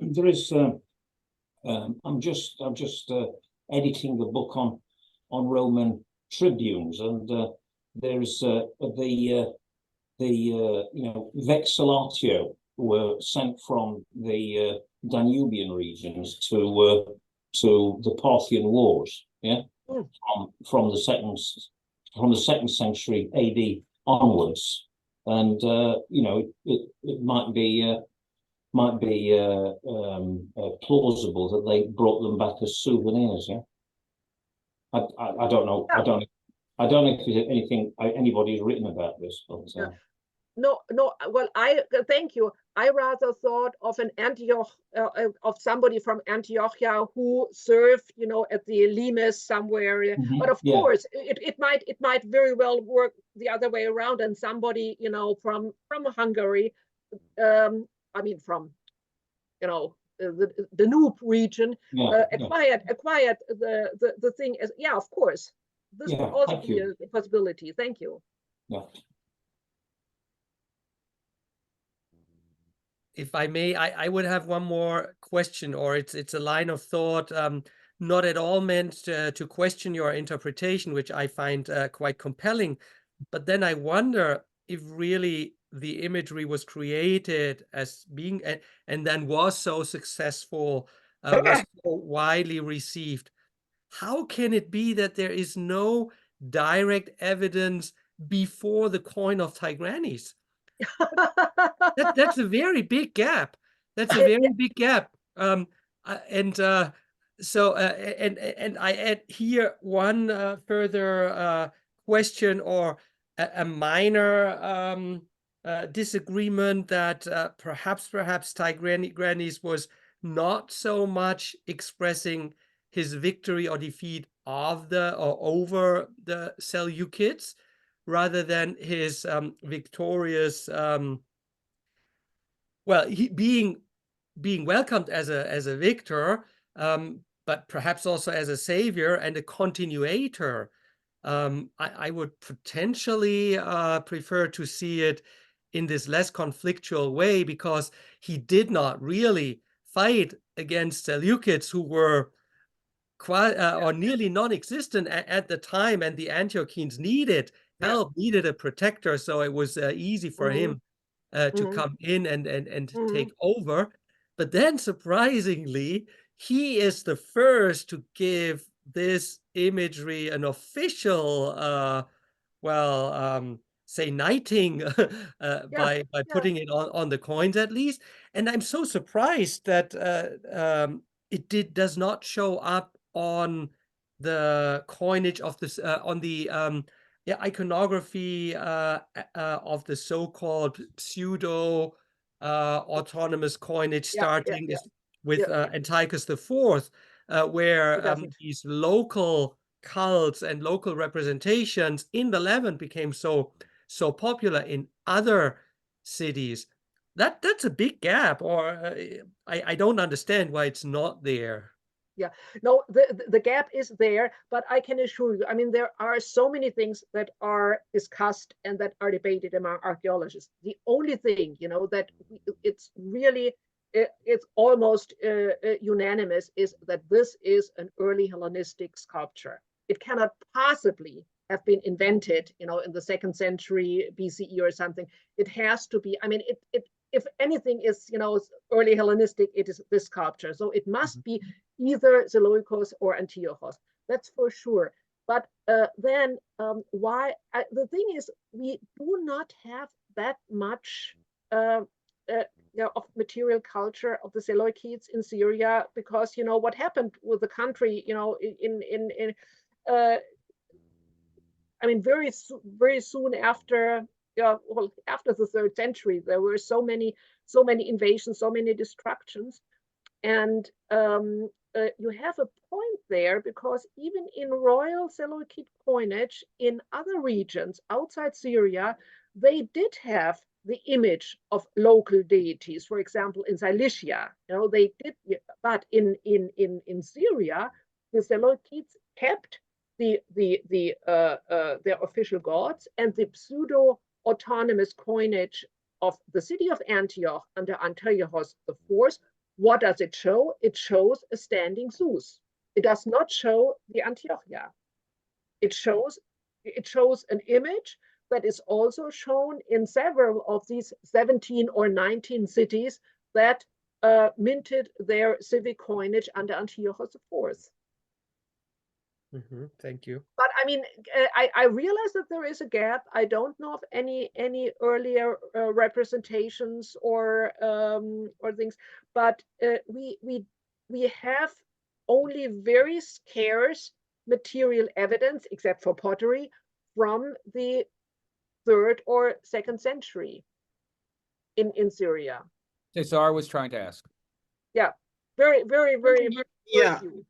S7: there is. I'm just editing the book on Roman tribunes, and there's the vexillatio were sent from the Danubian regions to the Parthian Wars, yeah, from the second century AD onwards, and it might be plausible that they brought them back as souvenirs. Yeah, I don't know. Yeah. I don't know if there's anything anybody's written about this, but.
S2: No. Well, I thank you. I rather thought of an Antioch, of somebody from Antiochia who served, at the limes somewhere. But of course, it might very well work the other way around, and somebody, from Hungary, I mean from, the Danube region, acquired the thing as. Yeah, of course, this would also be a possibility. Thank you.
S7: Yeah.
S1: If I may, I would have one more question, or it's a line of thought, not at all meant to question your interpretation, which I find quite compelling. But then I wonder if really the imagery was created as being, and then was so successful, was so widely received. How can it be that there is no direct evidence before the coin of Tigranes? That's a very big gap. That's a very big gap. So I add here one further question, or a minor disagreement, that perhaps Tigranes was not so much expressing his victory or defeat of or over the Seleucids, rather than his victorious, he being welcomed as a victor, but perhaps also as a savior and a continuator. I would potentially prefer to see it in this less conflictual way, because he did not really fight against Seleucids, who were or nearly non-existent at the time, and the Antiochenes needed help, needed a protector, so it was easy for him to come in and take over. But then, surprisingly, he is the first to give this imagery an official, say, knighting by putting it on the coins, at least. And I'm so surprised that it does not show up on the coinage of this, on the iconography of the so-called pseudo autonomous coinage, starting with Antiochus IV, where these local cults and local representations in the Levant became so popular in other cities. That's a big gap, or I don't understand why it's not there.
S2: Yeah, no, the gap is there, but I can assure you, I mean, there are so many things that are discussed and that are debated among archaeologists. The only thing, that it's really, it's almost unanimous, is that this is an early Hellenistic sculpture. It cannot possibly have been invented, in the 2nd century BCE or something. It has to be, I mean, if anything is, early Hellenistic, it is this sculpture. So it must be either Seleukos or Antiochos. That's for sure. But then why? The thing is, we do not have that much of material culture of the Seleucids in Syria, because what happened with the country, I mean, very soon after. After the 3rd century, there were so many invasions, so many destructions, and you have a point there, because even in royal Seleukid coinage in other regions outside Syria, they did have the image of local deities. For example, in Cilicia, they did, but in Syria, the Seleukids kept their official gods, and the pseudo-autonomous coinage of the city of Antioch under Antiochos IV. What does it show? It shows a standing Zeus. It does not show the Antiochia. It shows an image that is also shown in several of these 17 or 19 cities that minted their civic coinage under Antiochus IV.
S1: Thank you.
S2: But I mean, I realize that there is a gap. I don't know of any earlier representations or things, but we have only very scarce material evidence, except for pottery, from the 3rd or 2nd century in Syria.
S3: Cesar was trying to ask.
S2: Yeah, very
S8: Yeah.
S2: few.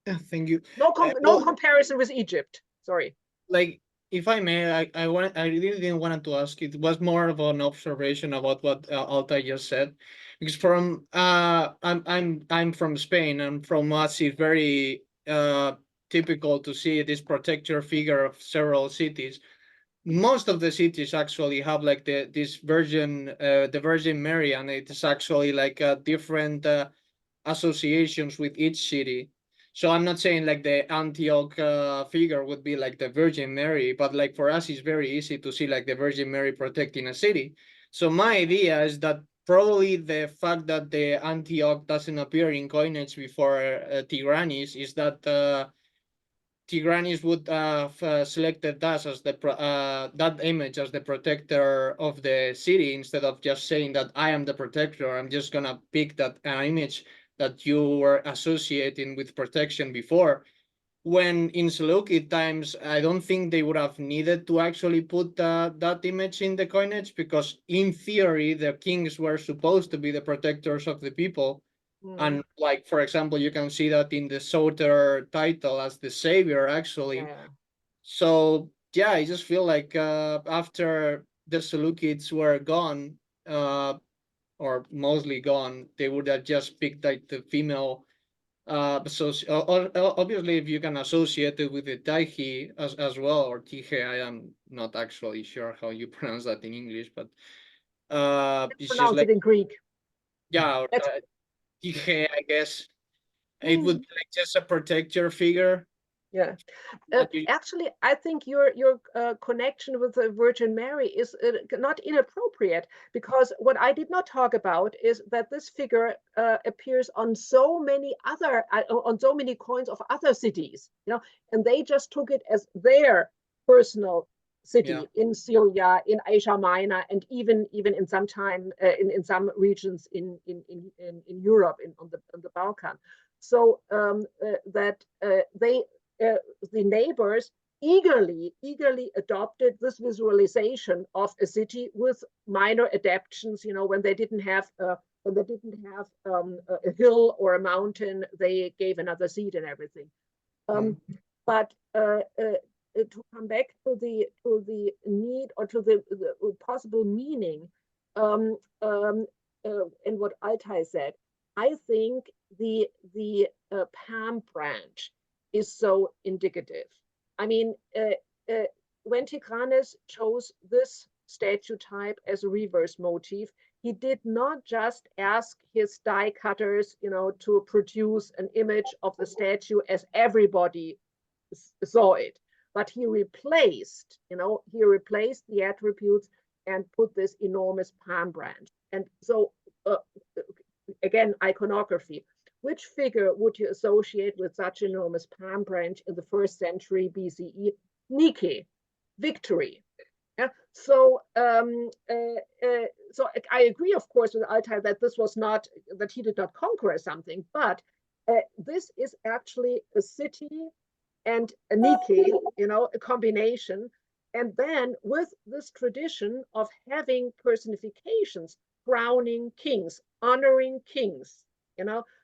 S8: Yeah, thank you.
S2: No
S8: Well,
S2: comparison with Egypt. Sorry.
S8: Like, if I may, I really didn't want to ask. It was more of an observation about what Altay just said, because from I'm from Spain, and from us it's very typical to see this protector figure of several cities. Most of the cities actually have like the Virgin Mary, and it's actually like different associations with each city. So I'm not saying like the Antioch figure would be like the Virgin Mary, but like for us, it's very easy to see like the Virgin Mary protecting a city. So my idea is that probably the fact that the Antioch doesn't appear in coinage before Tigranes is that Tigranes would have selected us as that image as the protector of the city, instead of just saying that I am the protector. I'm just gonna pick that image that you were associating with protection before. When in Seleukid times, I don't think they would have needed to actually put that image in the coinage, because in theory, the kings were supposed to be the protectors of the people. And like, for example, you can see that in the Soter title as the savior, actually.
S2: Yeah.
S8: So yeah, I just feel like after the Seleukids were gone, or mostly gone, they would have just picked like the female. So obviously, if you can associate it with the Taihi as well, or Tihe, I am not actually sure how you pronounce that in English, but it's just
S2: Pronounce
S8: like,
S2: it in Greek.
S8: yeah, or Tihe, I guess. It would be like just a protector figure.
S2: Yeah.
S8: But you-
S2: Actually, I think your connection with the Virgin Mary is not inappropriate, because what I did not talk about is that this figure appears on so many coins of other cities, and they just took it as their personal city in Syria, in Asia Minor, and even in some time in some regions in Europe, on the Balkan. So that the neighbors eagerly adopted this visualization of a city with minor adaptations. When they didn't have a hill or a mountain, they gave another seat and everything. But to come back to the need, or to the possible meaning, and what Altay said, I think the palm branch is so indicative. I mean, when Tigranes chose this statue type as a reverse motif, he did not just ask his die cutters, to produce an image of the statue as everybody saw it, but he replaced the attributes and put this enormous palm branch. And so, again, iconography. Which figure would you associate with such enormous palm branch in the 1st century BCE? Nike, victory. Yeah. So, so I agree, of course, with Altay that this was not, that he did not conquer something, but this is actually a city and a Nike, a combination. And then with this tradition of having personifications, crowning kings, honoring kings,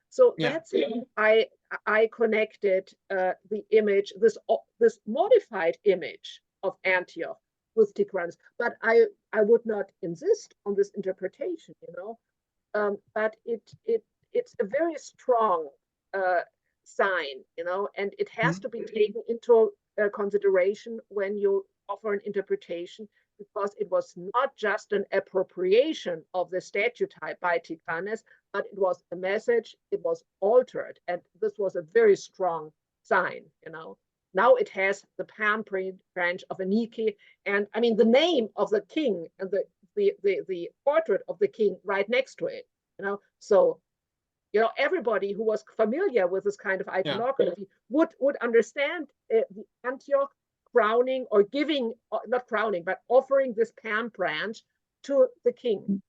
S2: So that's I I connected the image, this modified image of Antioch with Tigranes, but I would not insist on this interpretation, you know. But it's a very strong sign, you know, and it has to be taken into consideration when you offer an interpretation, because it was not just an appropriation of the statue type by Tigranes, but it was a message, it was altered, and this was a very strong sign, you know. Now it has the palm branch of a Nike, and I mean the name of the king and the portrait of the king right next to it, you know. So, you know, everybody who was familiar with this kind of iconography would understand the Antioch crowning or giving, not crowning, but offering this palm branch to the king.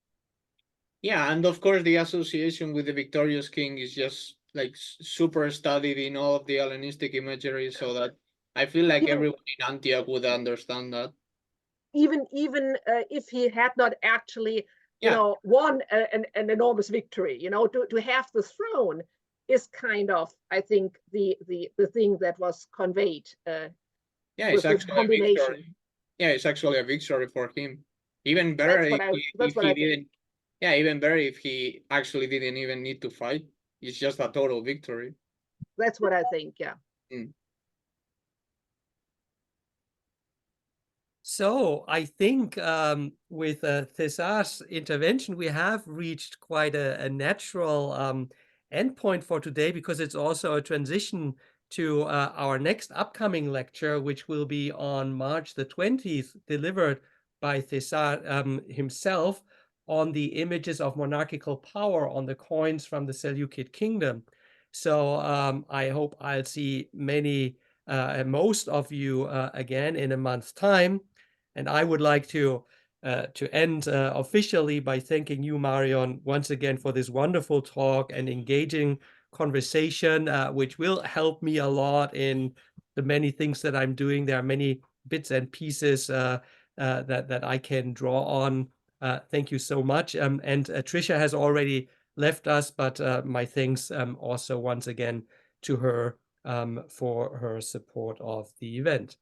S8: Yeah, and of course the association with the victorious king is just like super studied in all of the Hellenistic imagery, so that I feel like everyone in Antioch would understand that.
S2: Even if he had not actually, you know, won an enormous victory, you know, to have the throne is kind of, I think, the thing that was conveyed.
S8: Yeah, it's actually a victory. Yeah, it's actually a victory for him. Even better if he didn't. Yeah, even better if he actually didn't even need to fight. It's just a total victory.
S2: That's what I think. Yeah.
S1: So I think with Thesar's intervention, we have reached quite a natural endpoint for today, because it's also a transition to our next upcoming lecture, which will be on March the 20th, delivered by Thesar himself, on the images of monarchical power on the coins from the Seleukid kingdom. So I hope I'll see most of you again in a month's time. And I would like to end officially by thanking you, Marion, once again for this wonderful talk and engaging conversation, which will help me a lot in the many things that I'm doing. There are many bits and pieces that I can draw on. Thank you so much. And Tricia has already left us, but my thanks also once again to her for her support of the event.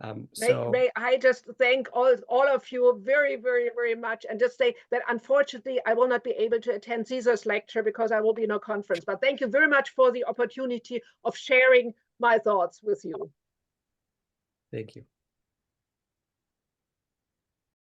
S2: May I just thank all of you very, very, very much, and just say that unfortunately I will not be able to attend Caesar's lecture because I will be in a conference. But thank you very much for the opportunity of sharing my thoughts with you.
S1: Thank you.